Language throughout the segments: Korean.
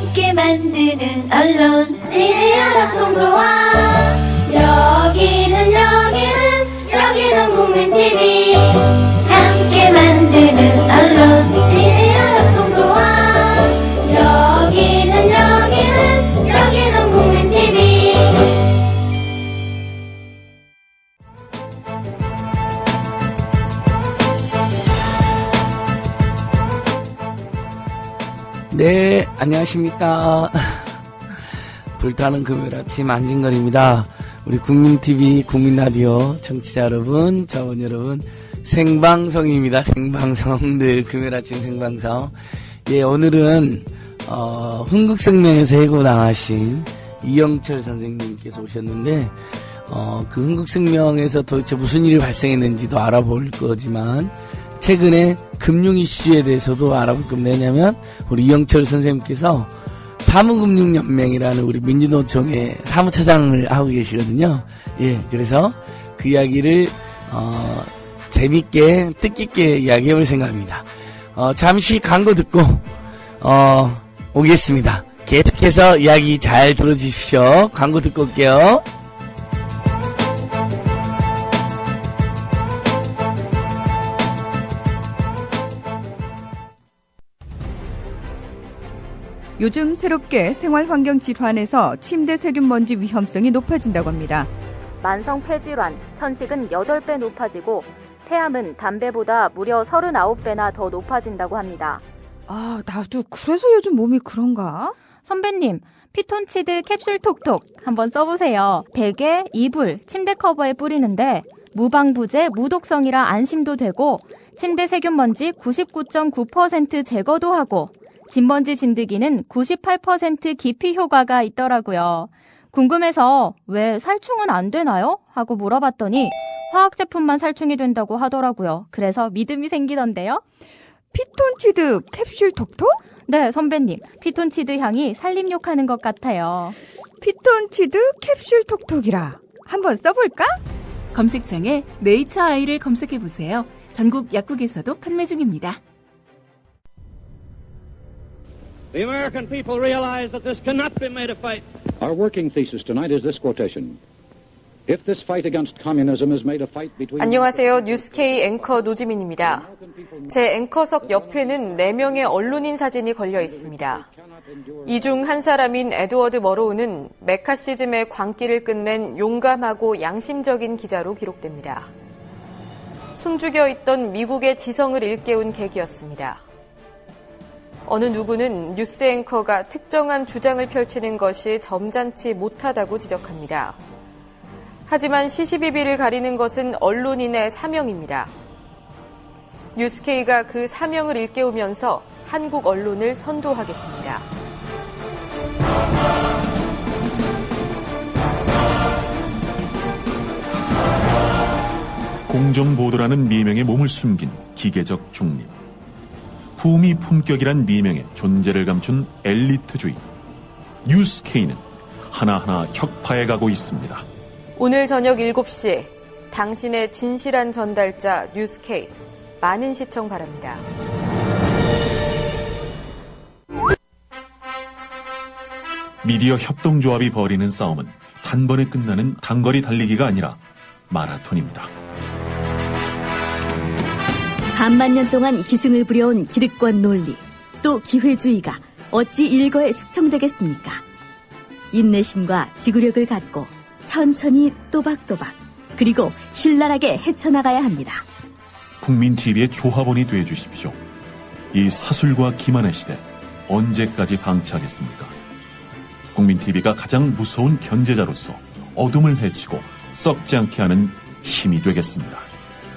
함께 만드는 언론 미디어 협동조합. 여기는 국민TV. 함께 만드는 언론 미디어 협동조합. 여기는 국민TV. 네, 안녕하십니까. 불타는 금요일 아침 안진걸입니다. 우리 국민TV, 국민라디오 청취자 여러분, 자원 여러분, 생방송입니다. 생방송, 늘 금요일 아침 생방송. 예, 오늘은 흥국생명에서 해고당하신 이영철 선생님께서 오셨는데, 그 흥국생명에서 도대체 무슨 일이 발생했는지도 알아볼 거지만, 최근에 금융 이슈에 대해서도 알아볼 겁니다. 왜냐면 우리 이영철 선생님께서 사무금융연맹이라는 우리 민주노총의 사무처장을 하고 계시거든요. 예, 그래서 그 이야기를 재밌게 뜻깊게 이야기해 볼 생각입니다. 잠시 광고 듣고 오겠습니다. 계속해서 이야기 잘 들어주십시오. 광고 듣고 올게요. 요즘 새롭게 생활환경 질환에서 침대 세균 먼지 위험성이 높아진다고 합니다. 만성 폐질환, 천식은 8배 높아지고 폐암은 담배보다 무려 39배나 더 높아진다고 합니다. 아, 나도 그래서 요즘 몸이 그런가? 선배님, 피톤치드 캡슐 톡톡 한번 써보세요. 베개, 이불, 침대 커버에 뿌리는데 무방부제, 무독성이라 안심도 되고 침대 세균 먼지 99.9% 제거도 하고 진먼지 진드기는 98% 기피 효과가 있더라고요. 궁금해서 왜 살충은 안 되나요? 하고 물어봤더니 화학 제품만 살충이 된다고 하더라고요. 그래서 믿음이 생기던데요. 피톤치드 캡슐 톡톡? 네, 선배님. 피톤치드 향이 살림욕하는 것 같아요. 피톤치드 캡슐 톡톡이라. 한번 써볼까? 검색창에 네이처 아이를 검색해보세요. 전국 약국에서도 판매 중입니다. The American people realize that this cannot be made a fight. Our working thesis tonight is this quotation. If this fight against communism is made a fight between... 안녕하세요. 뉴스K 앵커 노지민입니다. 제 앵커석 옆에는 4명의 언론인 사진이 걸려 있습니다. 이 중 한 사람인 에드워드 머로우는 메카시즘의 광기를 끝낸 용감하고 양심적인 기자로 기록됩니다. 숨죽여 있던 미국의 지성을 일깨운 계기였습니다. 어느 누구는 뉴스 앵커가 특정한 주장을 펼치는 것이 점잖지 못하다고 지적합니다. 하지만 시시비비를 가리는 것은 언론인의 사명입니다. 뉴스K가 그 사명을 일깨우면서 한국 언론을 선도하겠습니다. 공정보도라는 미명에 몸을 숨긴 기계적 중립. 품위 품격이란 미명의 존재를 감춘 엘리트주의. 뉴스K는 하나하나 혁파해 가고 있습니다. 오늘 저녁 7시 당신의 진실한 전달자 뉴스K 많은 시청 바랍니다. 미디어 협동조합이 벌이는 싸움은 단번에 끝나는 단거리 달리기가 아니라 마라톤입니다. 반만 년 동안 기승을 부려온 기득권 논리, 또 기회주의가 어찌 일거에 숙청되겠습니까? 인내심과 지구력을 갖고 천천히 또박또박 그리고 신랄하게 헤쳐나가야 합니다. 국민TV의 조합원이 되어주십시오. 이 사술과 기만의 시대 언제까지 방치하겠습니까? 국민TV가 가장 무서운 견제자로서 어둠을 헤치고 썩지 않게 하는 힘이 되겠습니다.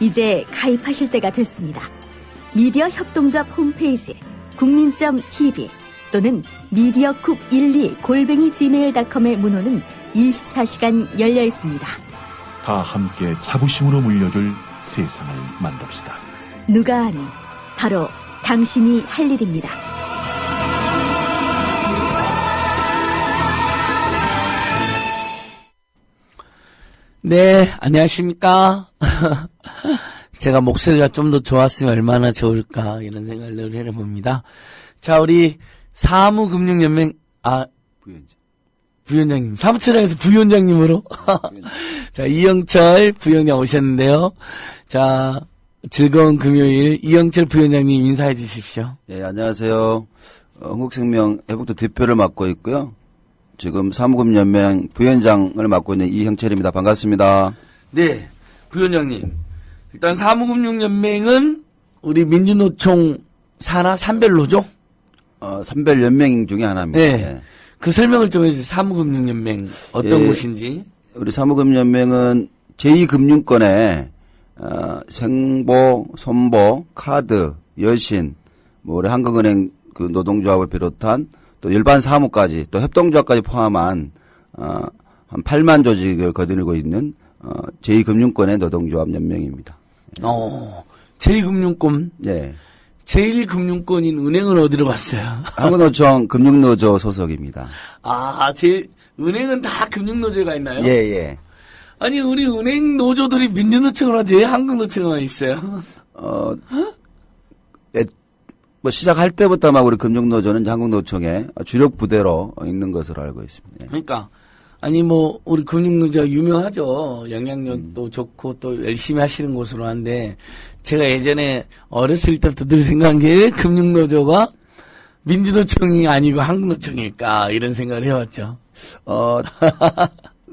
이제 가입하실 때가 됐습니다. 미디어 협동조합 홈페이지 국민.tv 또는 mediacoup12@gmail.com의 문호는 24시간 열려 있습니다. 다 함께 자부심으로 물려줄 세상을 만듭시다. 누가 아는 바로 당신이 할 일입니다. 네, 안녕하십니까. 제가 목소리가 좀 더 좋았으면 얼마나 좋을까 이런 생각을 늘 해봅니다. 자, 우리 사무금융연맹 아, 부위원장님. 사무처장에서 부위원장님으로. 자, 이영철 부위원장 오셨는데요. 자, 즐거운 금요일 이영철 부위원장님 인사해 주십시오. 예, 안녕하세요. 한국생명 해북도 대표를 맡고 있고요. 지금 사무금연맹 부위원장을 맡고 있는 이형철입니다. 반갑습니다. 네, 부위원장님. 일단 사무금융연맹은 우리 민주노총 산하 산별로죠? 산별연맹 중에 하나입니다. 네. 예. 그 설명을 좀 해주세요. 사무금융연맹 어떤 곳인지. 우리 사무금연맹은 제2금융권에 생보, 손보, 카드, 여신, 뭐 우리 한국은행 그 노동조합을 비롯한 또 일반 사무까지 또 협동조합까지 포함한 한 8만 조직을 거느리고 있는 제2금융권의 노동조합 연맹입니다. 제2금융권. 예. 제1금융권인 은행은 어디로 갔어요? 한국노총 금융노조 소속입니다. 아, 은행은 다 금융노조가 있나요? 예, 예. 아니, 우리 은행 노조들이 민주노총으로 하지, 한국노총만 있어요? 뭐 시작할 때부터 막 우리 금융노조는 한국노총의 주력 부대로 있는 것으로 알고 있습니다. 예. 그러니까. 아니, 뭐, 우리 금융노조가 유명하죠. 영향력도 좋고 또 열심히 하시는 곳으로 하는데, 제가 예전에 어렸을 때부터 늘 생각한 게 금융노조가 민주노총이 아니고 한국노총일까, 이런 생각을 해왔죠.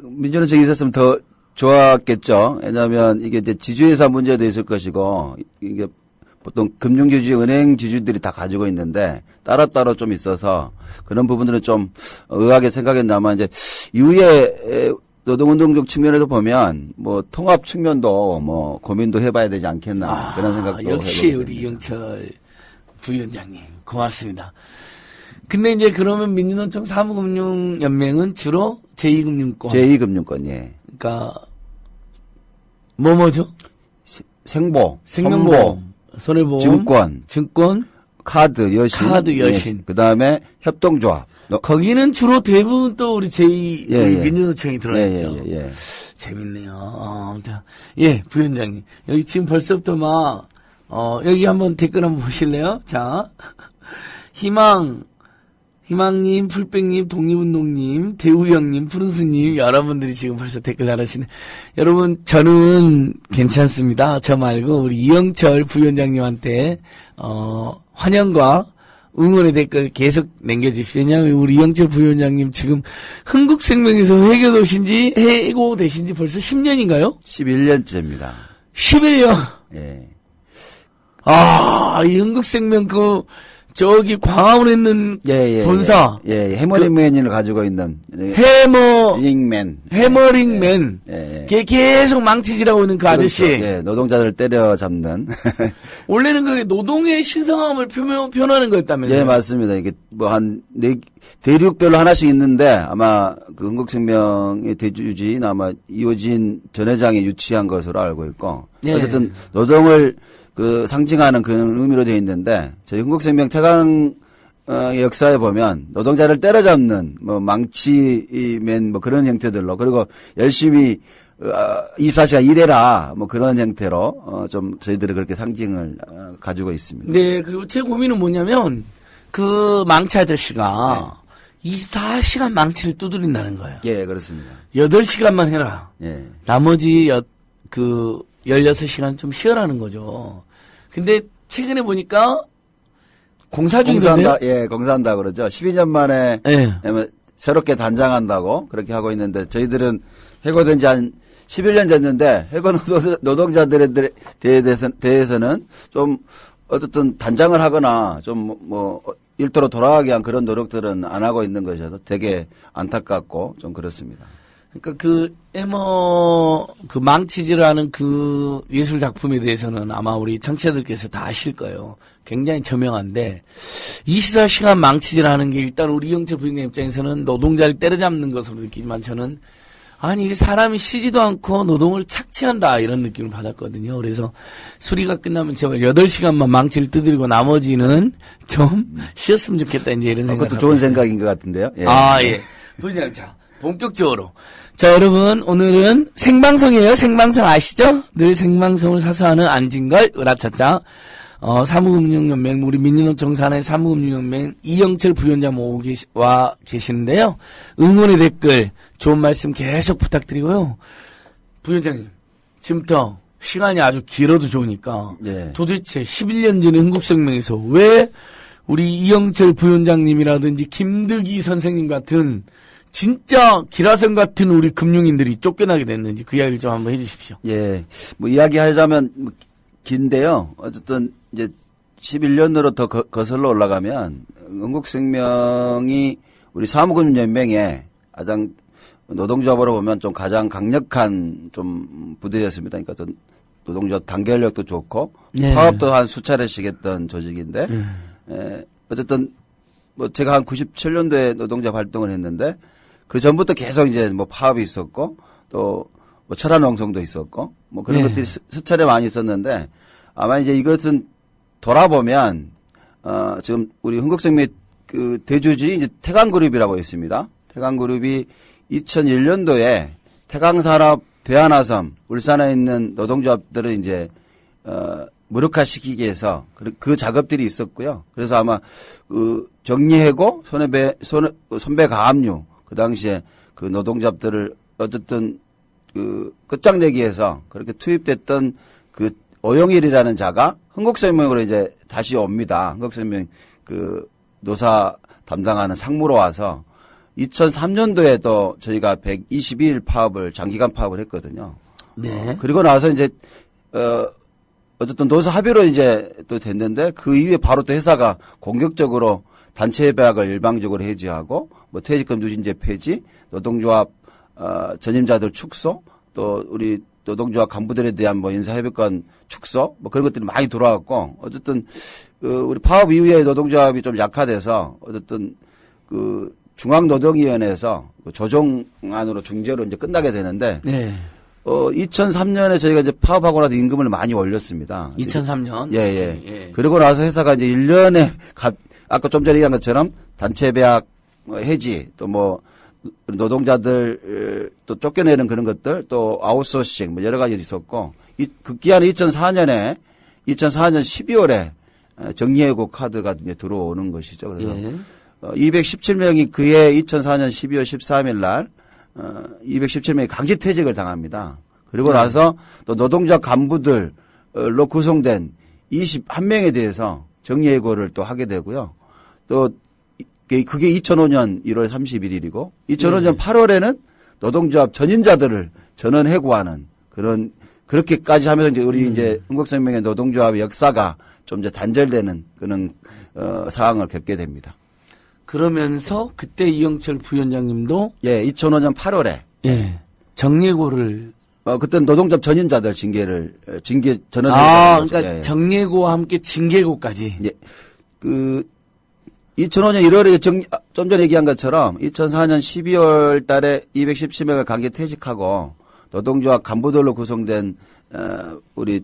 민주노총이 있었으면 더 좋았겠죠. 왜냐하면 이게 이제 지주회사 문제도 있을 것이고, 이게 보통 금융지주, 은행지주들이 다 가지고 있는데 따로따로 좀 있어서 그런 부분들은 좀 의아하게 생각했나만 이제 이후에 노동운동적 측면에서 보면 뭐 통합 측면도 뭐 고민도 해봐야 되지 않겠나 그런 생각도 역시 우리 이영철 부위원장님 고맙습니다. 근데 이제 그러면 민주노총 사무금융연맹은 주로 제2금융권. 제2금융권, 예. 그러니까 뭐죠? 생보, 생명보험. 손해보험, 증권, 카드, 여신, 예. 그 다음에 협동조합. 거기는 주로 대부분 또 우리 제2 예, 예. 민주노총이 들어있죠. 예. 재밌네요. 예, 부위원장님. 여기 지금 벌써부터 막, 여기 한번 댓글 한번 보실래요? 자, 희망님, 풀백님, 독립운동님, 대우형님, 푸른수님, 여러분들이 지금 벌써 댓글 달아주시네. 여러분, 저는 괜찮습니다. 저 말고 우리 이영철 부위원장님한테, 환영과 응원의 댓글 계속 남겨주십시오. 왜냐하면 우리 이영철 부위원장님 지금 흥국생명에서 해고되신지 벌써 10년인가요? 11년째입니다. 11년? 예. 이 흥국생명 저기 광화문에 있는 본사. 해머링맨을 가지고 있는. 해머링맨. 걔 계속 망치질하고 있는 그 아저씨. 예, 노동자들을 때려잡는. 원래는 그게 노동의 신성함을 표현하는 거였다면서요? 예, 맞습니다. 이게 뭐 대륙별로 하나씩 있는데 아마 그 흥국생명의 대주주인 아마 이호진 전 회장이 유치한 것으로 알고 있고. 예. 어쨌든 노동을 상징하는 그런 의미로 되어 있는데, 저희 흥국생명 태강, 역사에 보면, 노동자를 때려잡는, 망치맨, 그런 형태들로, 그리고 열심히, 24시간 일해라, 그런 형태로, 좀 저희들이 그렇게 상징을 가지고 있습니다. 네, 그리고 제 고민은 뭐냐면, 그 망치 아저씨가, 24시간 망치를 두드린다는 거예요. 예, 그렇습니다. 8시간만 해라. 예. 나머지, 16시간 좀 쉬어라는 거죠. 근데 최근에 보니까 공사 중인데요. 공사한다 그러죠. 12년 만에 새롭게 단장한다고 그렇게 하고 있는데 저희들은 해고된 지 한 11년 됐는데 해고 노동자들에 대해서는 좀 어쨌든 단장을 하거나 좀 일터로 돌아가게 한 그런 노력들은 안 하고 있는 것이어서 되게 안타깝고 좀 그렇습니다. 그러니까 그 망치질하는 그 예술 작품에 대해서는 아마 우리 청취자들께서 다 아실 거예요. 굉장히 저명한데 24시간 망치질하는 게 일단 우리 이영철 부위원장 입장에서는 노동자를 때려잡는 것으로 느끼지만 저는 이게 사람이 쉬지도 않고 노동을 착취한다 이런 느낌을 받았거든요. 그래서 수리가 끝나면 제발 8시간만 망치를 두드리고 나머지는 좀 쉬었으면 좋겠다 이제 이런 생각. 그것도 좋은 생각인 것 같은데요. 예. 예. 부위원장 자. 본격적으로. 자, 여러분, 오늘은 생방송이에요. 생방송 아시죠? 늘 생방송을 사수하는 안진걸, 으라차차. 사무금융연맹, 우리 민주노총 산하의 사무금융연맹 이영철 부위원장 와 계시는데요. 응원의 댓글, 좋은 말씀 계속 부탁드리고요. 부위원장님, 지금부터 시간이 아주 길어도 좋으니까 네. 도대체 11년 전에 흥국생명에서 왜 우리 이영철 부위원장님이라든지 김득희 선생님 같은 진짜 기라성 같은 우리 금융인들이 쫓겨나게 됐는지 그 이야기를 좀 한번 해주십시오. 예, 뭐 이야기하자면 긴데요. 어쨌든 이제 11년으로 더 거슬러 올라가면 흥국생명이 우리 사무금융연맹에 가장 노동조합으로 보면 좀 가장 강력한 좀 부대였습니다. 그러니까 좀 노동조합 단결력도 좋고 네. 파업도 한 수차례씩 했던 조직인데 어쨌든 뭐 제가 한 97년도에 노동조합 활동을 했는데 그 전부터 계속 이제 뭐 파업이 있었고 또 뭐 철안농성도 있었고 뭐 그런 네. 것들이 수차례 많이 있었는데 아마 이제 이것은 돌아보면 지금 우리 흥국생명 그 대주주이 이제 태광그룹이라고 있습니다. 태광그룹이 2001년도에 태광산업 대한화섬 울산에 있는 노동조합들을 이제 무력화시키기 위해서 그 작업들이 있었고요. 그래서 아마 그 정리해고 손배 가압류 그 당시에 그 노동조합들을 어쨌든 그 끝장내기 위해서 그렇게 투입됐던 그 오영일이라는 자가 흥국생명으로 이제 다시 옵니다. 흥국생명 그 노사 담당하는 상무로 와서 2003년도에도 저희가 122일 파업을 장기간 파업을 했거든요. 네. 그리고 나서 이제 어쨌든 노사 합의로 이제 또 됐는데 그 이후에 바로 또 회사가 공격적으로 단체 협약을 일방적으로 해지하고 뭐 퇴직금 누진제 폐지, 노동조합 전임자들 축소, 또 우리 노동조합 간부들에 대한 뭐 인사협의권 축소, 뭐 그런 것들이 많이 돌아왔고 어쨌든 우리 파업 이후에 노동조합이 좀 약화돼서 어쨌든 그 중앙노동위원회에서 그 조정안으로 중재로 이제 끝나게 되는데 네. 2003년에 저희가 이제 파업하고 나서 임금을 많이 올렸습니다. 2003년. 예. 그리고 나서 회사가 이제 1년에 아까 좀 전에 얘기한 것처럼 단체 계약 해지 또 뭐 노동자들 또 쫓겨내는 그런 것들 또 아웃소싱 뭐 여러 가지 있었고 급기야는 2004년 12월에 정리해고 카드가 이제 들어오는 것이죠. 그래서 217명이 그해 2004년 12월 13일 날 217명이 강제퇴직을 당합니다. 그리고 나서 또 노동자 간부들로 구성된 21명에 대해서 정리해고를 또 하게 되고요. 또 그게 2005년 1월 31일이고 2005년 8월에는 노동조합 전임자들을 전원해고하는 그렇게까지 하면서 이제 우리 이제 흥국생명의 노동조합의 역사가 좀 이제 단절되는 그런 상황을 겪게 됩니다. 그러면서 그때 이영철 부위원장님도 2005년 8월에 정리해고를 그때는 노동조합 전임자들 징계 전원 그러니까 정리해고와 함께 징계해고까지. 2005년 1월에 좀 전에 얘기한 것처럼 2004년 12월 달에 217명을 강제 퇴직하고 노동조합 간부들로 구성된 우리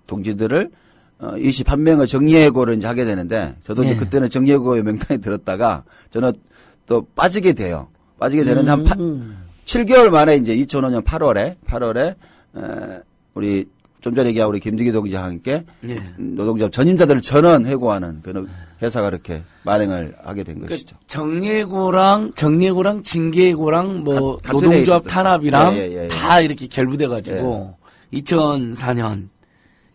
동지들을 21명을 정리해고를 이제 하게 되는데 저도 이제 그때는 정리해고의 명단에 들었다가 저는 또 빠지게 돼요. 빠지게 되는데 한 7개월 만에 이제 2005년 8월에 우리 좀 전에 얘기한 우리 김득희 동지와 함께 노동조합 전임자들을 전원 해고하는 그런 회사가 그렇게 만행을 하게 된 것이죠. 정리해고랑 징계해고랑 뭐 노동조합 탄압이랑 다 이렇게 결부돼가지고 2004년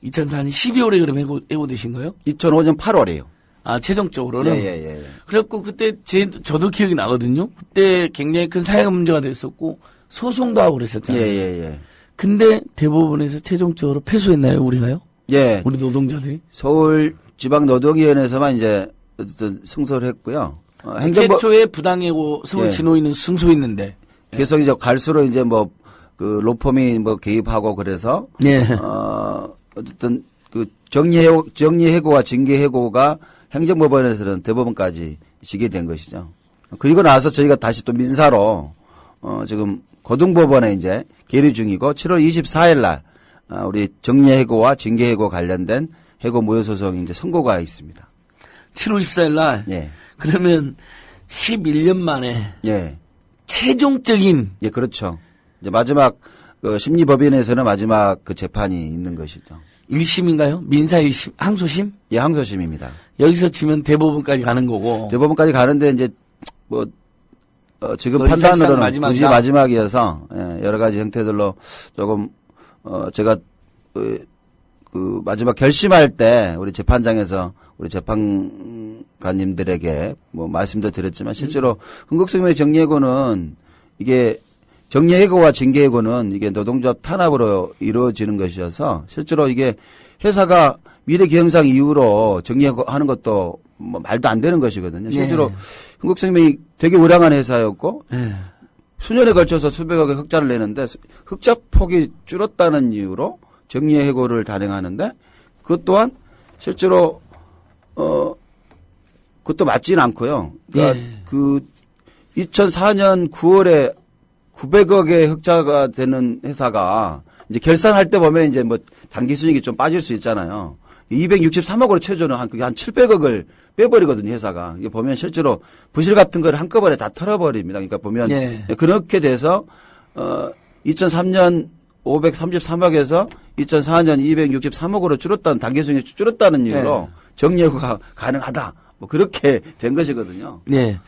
12월에 그럼 해고되신 거예요? 2005년 8월이에요. 최종적으로는? 그래갖고 그때 저도 기억이 나거든요. 그때 굉장히 큰 사회가 문제가 됐었고 소송도 하고 그랬었잖아요. 근데 대법원에서 최종적으로 패소했나요, 우리가요? 우리 노동자들이? 서울지방노동위원회에서만 이제 어쨌든 승소를 했고요. 최초의 부당해고 서울 진호위는 승소했는데. 계속 이제 갈수록 이제 뭐 그 로펌이 뭐 개입하고 그래서 어쨌든 그 정리해고와 징계해고가 행정법원에서는 대법원까지 지게 된 것이죠. 그리고 나서 저희가 다시 또 민사로 지금 고등법원에 이제 계류 중이고 7월 24일 날 우리 정리해고와 징계해고 관련된 해고 무효 소송이 이제 선고가 있습니다. 7월 24일 날. 그러면 11년 만에 최종적인 그렇죠. 이제 마지막 그 심리법인에서는 마지막 그 재판이 있는 것이죠. 1심인가요? 민사 1심, 항소심? 예, 항소심입니다. 여기서 치면 대법원까지 가는 거고. 대법원까지 가는데 이제 지금 판단으로는 굳이 마지막이어서 여러 가지 형태들로 조금 제가 그 마지막 결심할 때 우리 재판장에서 우리 재판관님들에게 뭐 말씀도 드렸지만 실제로 흥국생명의 정리해고는 이게 정리해고와 징계해고는 이게 노동조합 탄압으로 이루어지는 것이어서 실제로 이게 회사가 미래기형상 이후로 정리해고하는 것도 뭐 말도 안 되는 것이거든요. 실제로 흥국생명이 되게 우량한 회사였고 수년에 걸쳐서 수백억의 흑자를 내는데 흑자 폭이 줄었다는 이유로 정리해고를 단행하는데 그것 또한 실제로 그것도 맞지는 않고요. 그러니까 그 2004년 9월에 900억의 흑자가 되는 회사가 이제 결산할 때 보면 이제 뭐 단기 순이익이 좀 빠질 수 있잖아요. 263억으로 최저는 그게 한 700억을 빼버리거든요, 회사가. 이게 보면 실제로 부실 같은 걸 한꺼번에 다 털어버립니다. 그러니까 보면 그렇게 돼서 2003년 533억에서 2004년 263억으로 줄었다는 단기 순이익이 줄었다는 이유로 정리해고가 가능하다. 뭐 그렇게 된 것이거든요. 네.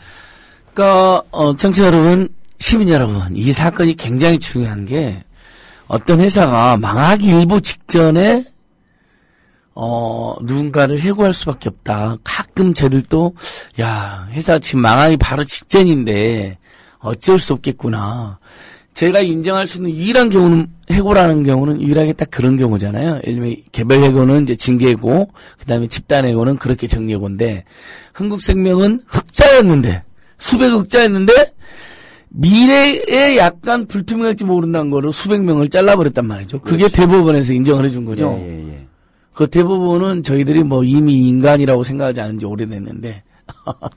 그러니까 청취자 여러분, 시민 여러분, 이 사건이 굉장히 중요한 게 어떤 회사가 망하기 일보 직전에 누군가를 해고할 수밖에 없다. 가끔 쟤들도 야, 회사 지금 망하기 바로 직전인데 어쩔 수 없겠구나. 제가 인정할 수 있는 유일한 경우는 해고라는 경우는 유일하게 딱 그런 경우잖아요. 예를 들면 개별 해고는 이제 징계해고, 그다음에 집단 해고는 그렇게 정리해고인데 흥국생명은 흑자였는데 수백 흑자였는데 미래에 약간 불투명할지 모른다는 거로 수백 명을 잘라버렸단 말이죠. 그게 대법원에서 인정을 해준 거죠. 그 대법원은 저희들이 뭐 이미 인간이라고 생각하지 않은 지 오래됐는데.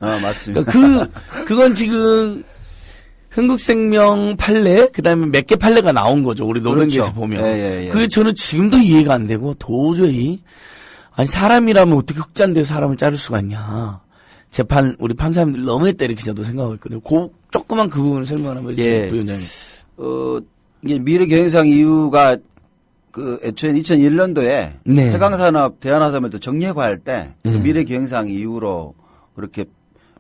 맞습니다. 그건 지금 흥국생명 판례, 그 다음에 몇 개 판례가 나온 거죠. 우리 노동계에서 보면. 그게 저는 지금도 이해가 안 되고 도저히, 아니, 사람이라면 어떻게 흑자인데 사람을 자를 수가 있냐. 우리 판사님들 너무했다 이렇게 저도 생각하고 있거든요. 조그만 그 부분을 설명 한번 해주세요. 부위원장님. 이게 미래경영상 이유가 애초에 2001년도에 해강산업, 대한화산업을 정리해고할 때 그 미래경영상 이유로 그렇게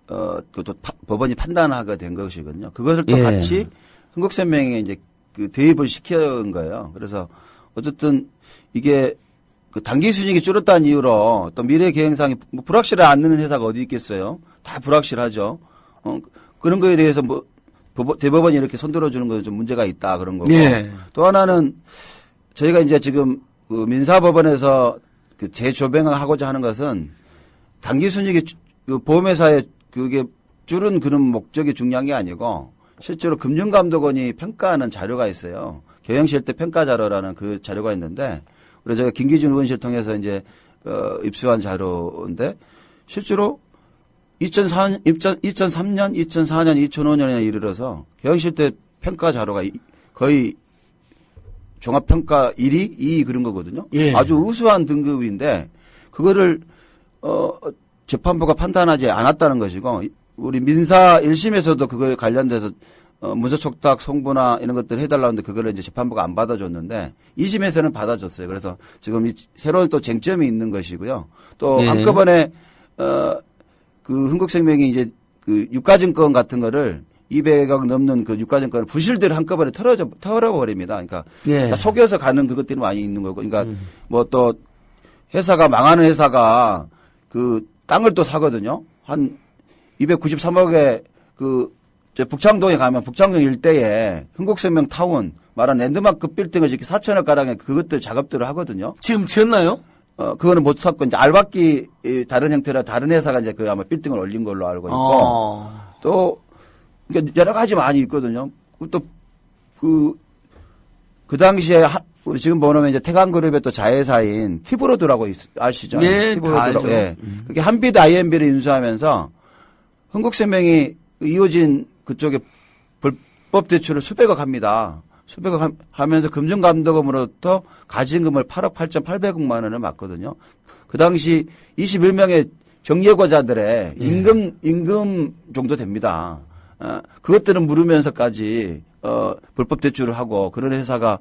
그것도 법원이 판단하게 된 것이거든요. 그것을 또 같이 흥국생명에 이제 그 대입을 시킨 거예요. 그래서 어쨌든 이게 그 단기 순이익이 줄었다는 이유로 또 미래 계획상이 뭐 불확실하지 않는 회사가 어디 있겠어요? 다 불확실하죠. 그런 거에 대해서 뭐 대법원이 이렇게 손들어 주는 건 좀 문제가 있다 그런 거고. 또 하나는 저희가 이제 지금 그 민사법원에서 그 재조명을 하고자 하는 것은 단기 순이익이 그 보험회사에 그게 줄은 그런 목적이 중요한 게 아니고 실제로 금융감독원이 평가하는 자료가 있어요. 경영실 때 평가 자료라는 그 자료가 있는데 그래서 제가 김기준 의원실 통해서 이제 입수한 자료인데 실제로 2003년, 2004년, 2005년에 이르러서 경영실 때 평가 자료가 거의 종합평가 1위, 2위 그런 거거든요. 아주 우수한 등급인데 그거를 재판부가 판단하지 않았다는 것이고 우리 민사 1심에서도 그거에 관련돼서 문서촉탁, 송부나 이런 것들 해달라고 하는데 그거를 이제 재판부가 안 받아줬는데 2심에서는 받아줬어요. 그래서 지금 새로운 또 쟁점이 있는 것이고요. 또 한꺼번에 그 흥국생명이 이제 그 유가증권 같은 거를 200억 넘는 그 유가증권을 부실대로 한꺼번에 털어버립니다. 그러니까 다 속여서 가는 그것들이 많이 있는 거고. 그러니까 뭐 또 회사가 망하는 회사가 그 땅을 또 사거든요. 한 293억에 북창동에 가면 북창동 일대에 흥국생명 타운 말한 랜드마크 빌딩을 이렇게 4천억 가량의 그것들 작업들을 하거든요. 지금 지었나요? 그거는 못 샀고 이제 알박기 다른 형태라 다른 회사가 이제 그 아마 빌딩을 올린 걸로 알고 있고 또 그러니까 여러 가지 많이 있거든요. 또 그 당시에 우리 지금 보면 이제 태광그룹의 또 자회사인 티브로드라고 아시죠? 티브로드라고. 그게 한빛 IMB를 인수하면서 흥국생명이 이호진 그쪽에 불법 대출을 수백억 합니다. 수백억 하면서 금융감독원으로부터 가진금을 8억 8,800억만 원을 맞거든요. 그 당시 21명의 정예고자들의 임금 정도 됩니다. 그것들은 물으면서까지 불법 대출을 하고 그런 회사가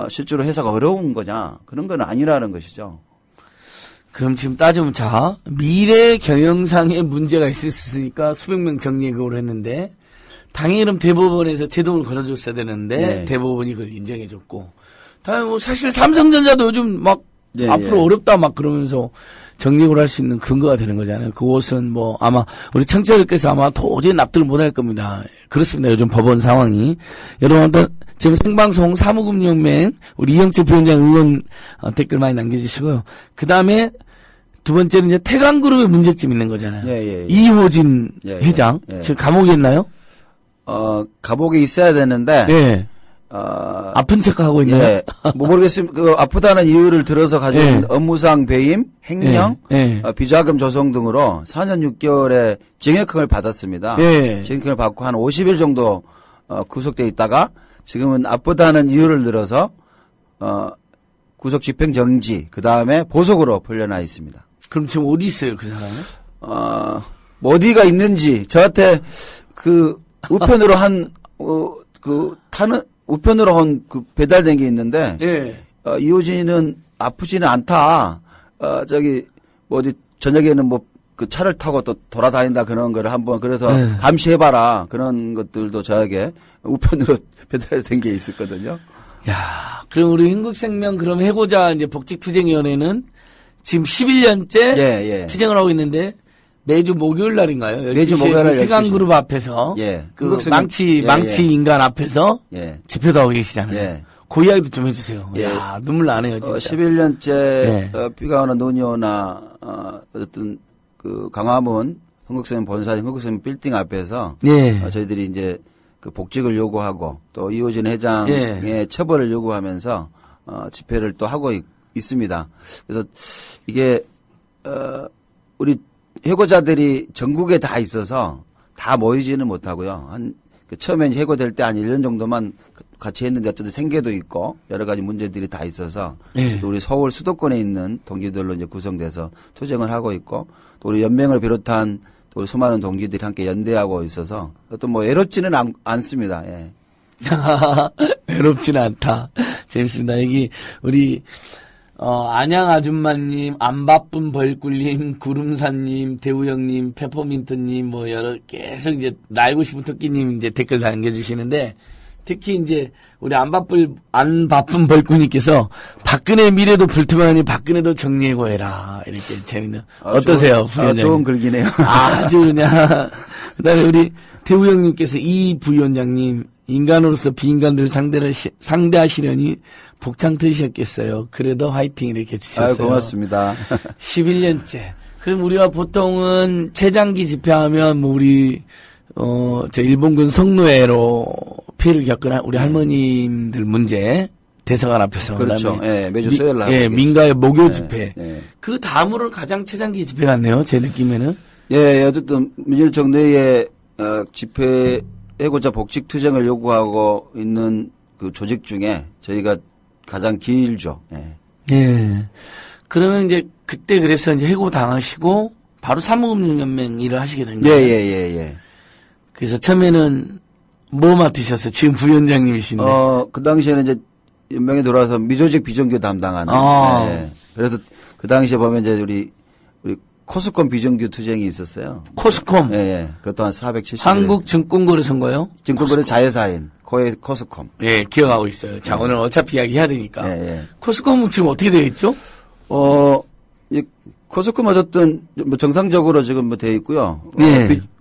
실제로 회사가 어려운 거냐 그런 건 아니라는 것이죠. 그럼 지금 따지면 자 미래 경영상에 문제가 있었으니까 수백 명 정리해고를 했는데 당연히 그럼 대법원에서 제동을 걸어줬어야 되는데 네. 대법원이 그걸 인정해줬고 당연히 뭐 사실 삼성전자도 요즘 막 예, 앞으로 예. 어렵다 막 그러면서 정리를 할 수 있는 근거가 되는 거잖아요. 그것은 뭐 아마 우리 청취자들께서 아마 도저히 납득을 못할 겁니다. 그렇습니다. 요즘 법원 상황이. 여러분 지금 생방송 사무금융맹 우리 이영채 부위원장 의원 댓글 많이 남겨주시고요. 그 다음에 두 번째는 이제 태광그룹의 문제점 있는 거잖아요. 예. 이호진 예, 회장 예. 지금 감옥에 있나요? 감옥에 있어야 되는데. 네. 아픈 척하고 있나요? 예. 뭐 모르겠습니다. 아프다는 이유를 들어서 가지고 있는 업무상 배임, 횡령, 비자금 조성 등으로 4년 6개월의 징역형을 받았습니다. 징역형을 받고 한 50일 정도 구속돼 있다가 지금은 아프다는 이유를 들어서 구속 집행 정지, 그 다음에 보석으로 풀려나 있습니다. 그럼 지금 어디 있어요, 그 사람은? 뭐 어디가 있는지 저한테 그 우편으로 우편으로 그 배달된 게 있는데, 이호진은 아프지는 않다. 뭐 어디 저녁에는 뭐 그 차를 타고 또 돌아다닌다 그런 거를 한번 그래서 감시해봐라. 그런 것들도 저에게 우편으로 배달된 게 있었거든요. 야, 그럼 우리 흥국생명 그럼 해고자 이제 복직투쟁위원회는 지금 11년째 투쟁을 하고 있는데 매주 목요일 날인가요? 매주 목요일 날 태광그룹 앞에서 그 망치 인간 앞에서 집회도 하고 계시잖아요. 그 이야기도 좀 해주세요. 야, 눈물 나네요, 진짜. 11년째 비가 오나 눈이 오나 어쨌든 그 강화문 흥국생명 본사인 흥국생명 빌딩 앞에서 저희들이 이제 그 복직을 요구하고 또 이호진 회장의 처벌을 요구하면서 집회를 또 하고 있습니다. 그래서 이게 우리 해고자들이 전국에 다 있어서 다 모이지는 못하고요. 처음에 해고될 때 한 1년 정도만 같이 했는데 어쨌든 생계도 있고 여러 가지 문제들이 다 있어서 우리 서울 수도권에 있는 동지들로 이제 구성돼서 투쟁을 하고 있고 또 우리 연맹을 비롯한 또 우리 수많은 동지들이 함께 연대하고 있어서 또 뭐 외롭지는 않습니다. 예. 외롭지는 않다. 재밌습니다. 여기 우리 안양 아줌마님, 안 바쁜 벌꿀님, 구름사님, 대우형님, 페퍼민트님, 뭐 여러 계속 이제 날고 싶은 토끼님 이제 댓글 남겨주시는데 특히 이제 우리 안 바쁜 벌꿀님께서 박근혜 미래도 불투명하니 박근혜도 정리해고해라 이렇게 재밌는 어떠세요, 부위원장? 좋은 글기네요. 아주 그냥 그다음에 우리 대우형님께서 이 부위원장님. 인간으로서 비인간들을 상대하시려니 복창 트이셨겠어요. 그래도 화이팅 이렇게 주셨어요. 고맙습니다. 11년째. 그럼 우리가 보통은 최장기 집회하면 뭐 우리 저 일본군 성노예로 피해를 겪은 우리 할머님들 문제 대사관 앞에서 그렇죠. 매주 수요일 날 민가의 목요 집회. 그 다음으로 가장 최장기 집회 같네요. 제 느낌에는. 어쨌든 민주노총 내에 집회 해고자 복직 투쟁을 요구하고 있는 그 조직 중에 저희가 가장 길죠. 그러면 이제 그때 그래서 이제 해고 당하시고 바로 사무금융연맹 일을 하시게 된 거예요. 예. 그래서 처음에는 뭐 맡으셨어요? 지금 부위원장님이신데. 그 당시에는 이제 연맹에 들어와서 미조직 비정규 담당하는. 그래서 그 당시에 보면 이제 우리 코스콤 비정규 투쟁이 있었어요. 코스콤? 그것도 한 470일. 한국증권거래소인가요? 증권거래 자회사인 코스콤. 기억하고 있어요. 자, 오늘 어차피 이야기 해야 되니까. 코스콤은 지금 어떻게 되어 있죠? 코스콤 어쨌든 뭐 정상적으로 지금 뭐 되어 있고요.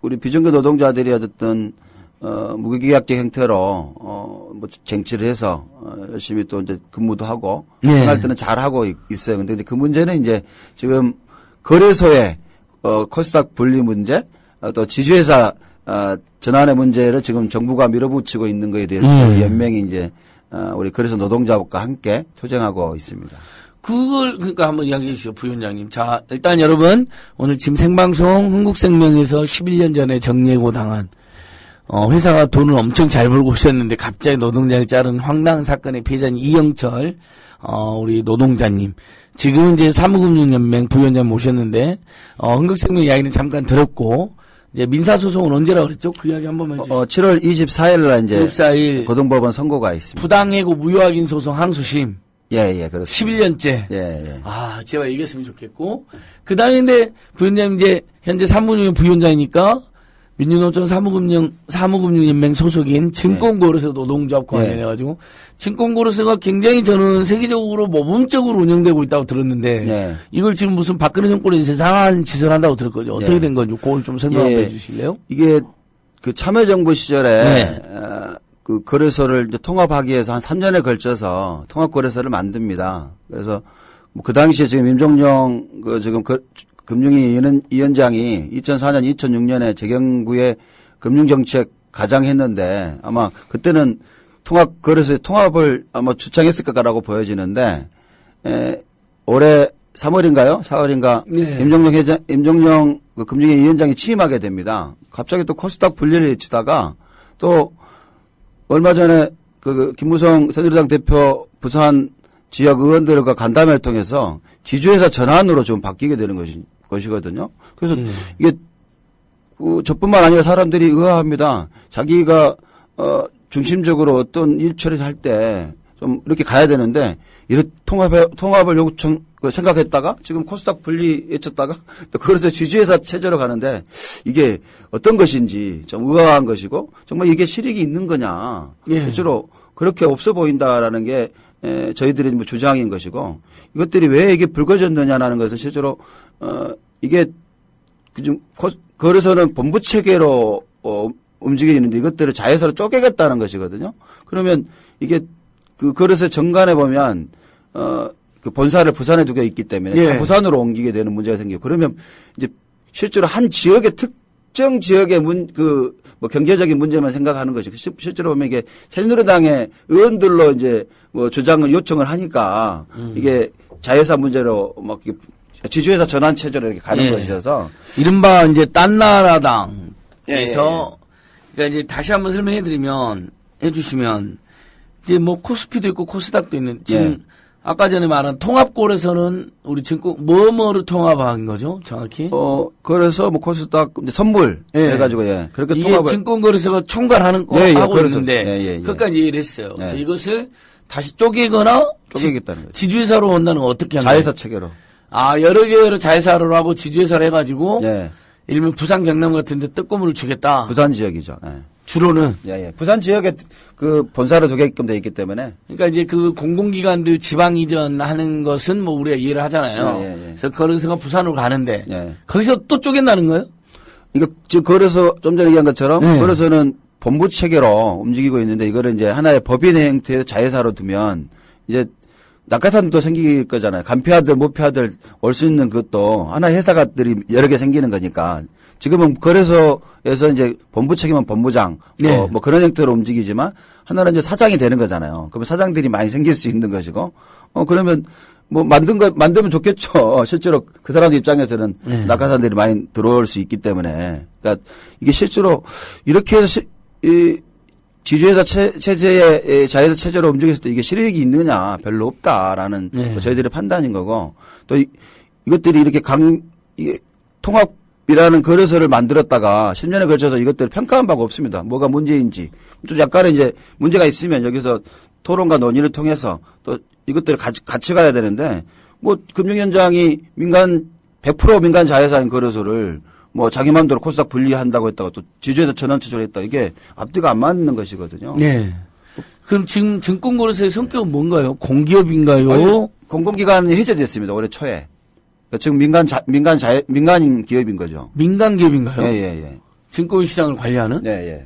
우리 비정규 노동자들이 어쨌든 무기계약적 형태로 뭐 쟁취를 해서 열심히 또 이제 근무도 하고 생활 때는 잘 하고 있어요. 근데 그 문제는 이제 지금 거래소의 코스닥 분리 문제, 또 지주회사 전환의 문제를 지금 정부가 밀어붙이고 있는 것에 대해서 연맹이 이제 우리 거래소 노동자와 함께 투쟁하고 있습니다. 그걸 그러니까 한번 이야기해 주시죠, 부위원장님. 자, 일단 여러분 오늘 지금 생방송 흥국생명에서 11년 전에 정리해고 당한 회사가 돈을 엄청 잘 벌고 있었는데 갑자기 노동자를 자른 황당한 사건의 피해자인 이영철 우리 노동자님. 지금은 이제 사무금융연맹 부위원장 모셨는데 흥국생명 이야기는 잠깐 들었고 이제 민사소송은 언제라고 그랬죠? 그 이야기 한 번만 해주시죠. 7월 24일 날 이제 24일 고등법원 선고가 있습니다. 부당해고 무효확인 소송 항소심. 예, 그렇습니다. 11년째. 예. 아, 제발 이겼으면 좋겠고. 그 다음에 근데 부위원장님 이제 현재 사무총회 부위원장이니까 민주노총 사무금융연맹 소속인 증권거래소 노동조합 관련해가지고 증권거래소가 굉장히 저는 세계적으로 모범적으로 운영되고 있다고 들었는데 이걸 지금 무슨 박근혜 정권이 세상한 짓을 한다고 들었거든요. 어떻게 된 건지 그걸 좀 설명 한번 해주실래요? 이게 그 참여정부 시절에 그 거래소를 이제 통합하기 위해서 한 3년에 걸쳐서 통합거래소를 만듭니다. 그래서 뭐 그 당시에 지금 임종영 그 지금 금융위 위원장이 2004년, 2006년에 재경구의 금융정책 가장했는데 아마 그때는 거래소의 통합을 아마 주창했을 거라고 보여지는데 올해 3월인가요? 4월인가? 임종영 그 금융위 위원장이 취임하게 됩니다. 갑자기 또 코스닥 분리를 외치다가 또 얼마 전에 그 김무성 새누리당 대표 부산 지역 의원들과 간담회를 통해서 지주회사 전환으로 좀 바뀌게 되는 것이거든요. 그래서 이게 저뿐만 아니라 사람들이 의아합니다. 자기가 중심적으로 어떤 일 처리할 때 좀 이렇게 가야 되는데 이런 통합을 생각했다가 지금 코스닥 분리 외쳤다가 또 그래서 지주회사 체제로 가는데 이게 어떤 것인지 좀 의아한 것이고 정말 이게 실익이 있는 거냐. 실제로 그렇게 없어 보인다라는 게 저희들의 뭐 주장인 것이고 이것들이 왜 이게 불거졌느냐라는 것은 실제로 이게 좀 거래소는 본부 체계로 움직여 있는데 이것들을 자회사로 쪼개겠다는 것이거든요. 그러면 이게 그 거래소 정관에 보면 그 본사를 부산에 두고 있기 때문에 다 부산으로 옮기게 되는 문제가 생기고 그러면 이제 실제로 한 지역의 특정 지역의 뭐 경제적인 문제만 생각하는 것이 실제로 보면 이게 새누리당의 의원들로 이제 뭐 주장을 요청을 하니까 이게 자회사 문제로 막 지주회사 전환 체제로 이렇게 가는 것이어서 이른바 이제 딴 나라당에서 그러니까 이제 다시 한번 설명해 주시면 이제 뭐 코스피도 있고 코스닥도 있는 지금 아까 전에 말한 통합거래소는 우리 증권 뭐를 통합한 거죠, 정확히? 그래서 뭐 코스닥 선물 해가지고 그렇게 이게 통합을 증권거래소가 총괄하는 거 하고 있는데 그것까지 이해를 했어요. 이것을 다시 쪼개거나 쪼개겠다는 거죠. 지주회사로 온다는 건 어떻게 하나요? 자회사 체계로. 아 여러 개로 자회사로 하고 지주회사를 해가지고 일명 부산 경남 같은데 뜨거물을 주겠다. 부산 지역이죠. 주로는. 부산 지역에 그 본사를 두게끔 돼 있기 때문에. 그러니까 이제 그 공공기관들 지방 이전하는 것은 뭐 우리가 이해를 하잖아요. 그래서 거래소가 부산으로 가는데 거기서 또 쪼갠다는 거예요? 이거 지금 거래소 좀 전에 얘기한 것처럼 거래소는 본부 체계로 움직이고 있는데 이거를 이제 하나의 법인의 형태의 자회사로 두면 이제 낙하산도 생길 거잖아요. 간폐아들, 모폐아들 올 수 있는 것도 하나의 회사들이 여러 개 생기는 거니까 지금은 거래소에서 이제 본부 책임은 본부장 뭐 그런 형태로 움직이지만 하나는 이제 사장이 되는 거잖아요. 그러면 사장들이 많이 생길 수 있는 것이고 그러면 뭐 만들면 좋겠죠. 실제로 그 사람 입장에서는 낙하산들이 많이 들어올 수 있기 때문에 그러니까 이게 실제로 이렇게 해서 이 지주회사 체제의 자회사 체제로 움직였을 때 이게 실익이 있느냐 별로 없다라는 저희들의 판단인 거고 또 이것들이 이렇게 통합이라는 거래소를 만들었다가 10년에 걸쳐서 이것들을 평가한 바가 없습니다. 뭐가 문제인지 좀 약간의 이제 문제가 있으면 여기서 토론과 논의를 통해서 또 이것들을 같이 가야 되는데 뭐 금융위원장이 100% 민간 자회사인 거래소를 뭐 자기 마음대로 코스닥 분리한다고 했다가 또 지주회사 전환 체제로 했다. 이게 앞뒤가 안 맞는 것이거든요. 그럼 지금 증권거래소의 성격은 뭔가요? 공기업인가요? 아니, 공공기관이 해제됐습니다. 올해 초에. 그러니까 지금 민간 기업인 거죠. 민간 기업인가요? 예. 증권시장을 관리하는? 예.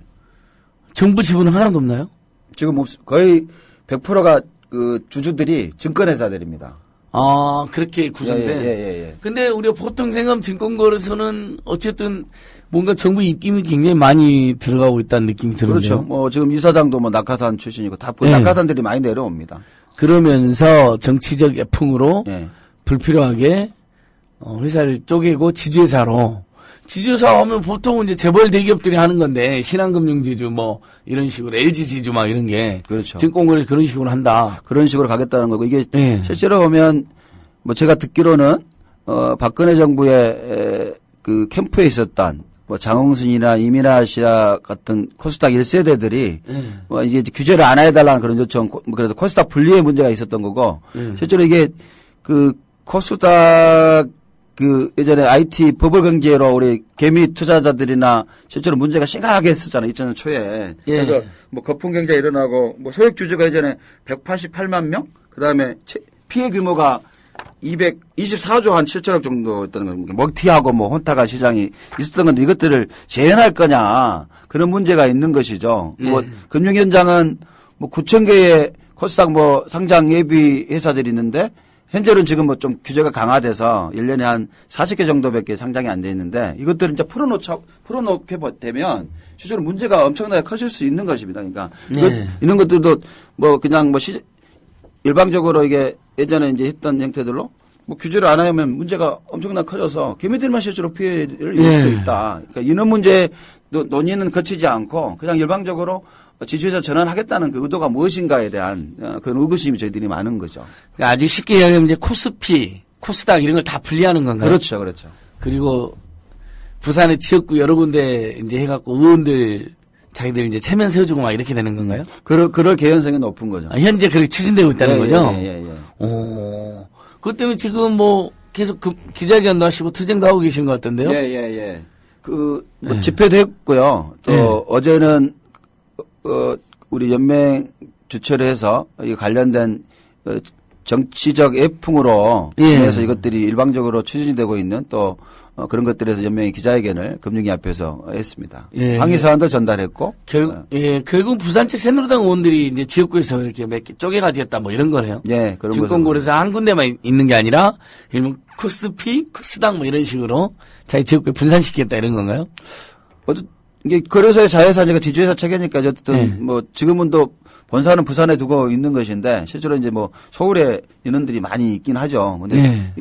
정부 지분은 하나도 없나요? 지금 거의 100%가 그 주주들이 증권회사들입니다. 아, 그렇게 구성된? 예. 근데 우리가 보통 생각하면 증권거래소는 어쨌든 뭔가 정부 입김이 굉장히 많이 들어가고 있다는 느낌이 드는데요. 그렇죠. 뭐 지금 이사장도 뭐 낙하산 출신이고 다 낙하산들이 많이 내려옵니다. 그러면서 정치적 애풍으로 불필요하게 회사를 쪼개고 지주회사로 지주회사 하면 보통은 이제 재벌 대기업들이 하는 건데 신한금융지주 뭐 이런 식으로 LG지주 막 이런 게 그렇죠. 증권거래 그런 식으로 한다. 그런 식으로 가겠다는 거고 이게 실제로 보면 뭐 제가 듣기로는 박근혜 정부의 그 캠프에 있었던 뭐 장홍순이나 이민아 씨와 같은 코스닥 1세대들이 뭐 이제 규제를 안 해달라는 그런 요청, 그래서 코스닥 분리의 문제가 있었던 거고 실제로 이게 그 코스닥 그 예전에 IT 버블 경제로 우리 개미 투자자들이나 실제로 문제가 심각하게 했었잖아요. 2000년 초에. 그래서 뭐 거품 경제가 일어나고 뭐 소액 주주가 예전에 188만 명, 그다음에 피해 규모가 224조 한 7천억 정도였다는 겁니다. 먹튀하고 뭐 혼타가 시장이 있었던 건데 이것들을 재현할 거냐 그런 문제가 있는 것이죠. 뭐 금융현장은 뭐 9천 개의 코스닥 뭐 상장 예비 회사들이 있는데 현재는 지금 뭐 좀 규제가 강화돼서 1년에 한 40개 정도밖에 상장이 안 돼 있는데 이것들을 이제 풀어놓게 되면 실제로 문제가 엄청나게 커질 수 있는 것입니다. 그러니까 이런 것들도 뭐 그냥 뭐 일방적으로 이게 예전에 이제 했던 형태들로 뭐 규제를 안 하면 문제가 엄청나게 커져서 개미들만 실제로 피해를 입을 수도 있다. 그러니까 이런 문제 논의는 거치지 않고 그냥 일방적으로 지주회사 전환하겠다는 그 의도가 무엇인가에 대한 그런 의구심이 저희들이 많은 거죠. 그러니까 아주 쉽게 이야기하면 이제 코스피, 코스닥 이런 걸 다 분리하는 건가요? 그렇죠, 그렇죠. 그리고 부산의 지역구 여러 군데 이제 해갖고 의원들 자기들 이제 체면 세워주고 막 이렇게 되는 건가요? 그럴 개연성이 높은 거죠. 아, 현재 그렇게 추진되고 있다는 거죠? 예. 오. 그것 때문에 지금 뭐 계속 기자회견도 하시고 투쟁도 하고 계신 것 같던데요? 예. 뭐 집회도 했고요. 또 어제는 우리 연맹 주최를 해서 이 관련된 정치적 애풍으로 인해서 이것들이 일방적으로 추진이 되고 있는 또 그런 것들에서 연맹의 기자회견을 금융위 앞에서 했습니다. 항의 사안도 전달했고. 결국 부산 측 새누리당 의원들이 이제 지역구에서 이렇게 몇 개 쪼개가지겠다 뭐 이런 거네요. 예, 그런 거죠. 증권거래소 한 군데만 있는 게 아니라 일명 코스피, 코스닥 뭐 이런 식으로 자기 지역구에 분산시키겠다 이런 건가요? 이게 거래소의 자회사니까 지주회사 체계니까 어쨌든 뭐 지금은 또 본사는 부산에 두고 있는 것인데 실제로 이제 뭐 서울에 인원들이 많이 있긴 하죠. 근데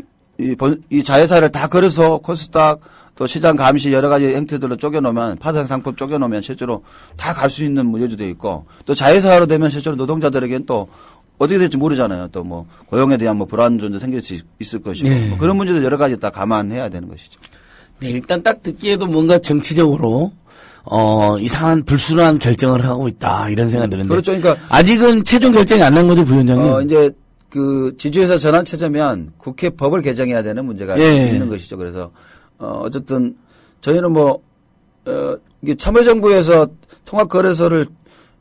이 자회사를 다 거래소, 코스닥 또 시장 감시 여러 가지 형태들로 쪼개놓으면 파생 상품 쪼개놓으면 실제로 다 갈 수 있는 여지도 있고 또 자회사로 되면 실제로 노동자들에게는 또 어떻게 될지 모르잖아요. 또 뭐 고용에 대한 뭐 불안정도 생길 수 있을 것이고 뭐 그런 문제도 여러 가지 다 감안해야 되는 것이죠. 네, 일단 딱 듣기에도 뭔가 정치적으로 이상한 불순한 결정을 하고 있다 이런 생각이 드는데. 그렇죠. 그러니까 아직은 최종 결정이 안 난 거죠, 부위원장님? 이제 그 지주회사 전환 체제면 국회 법을 개정해야 되는 문제가 있는 것이죠. 그래서 어쨌든 저희는 뭐 이게 참여정부에서 통합거래소를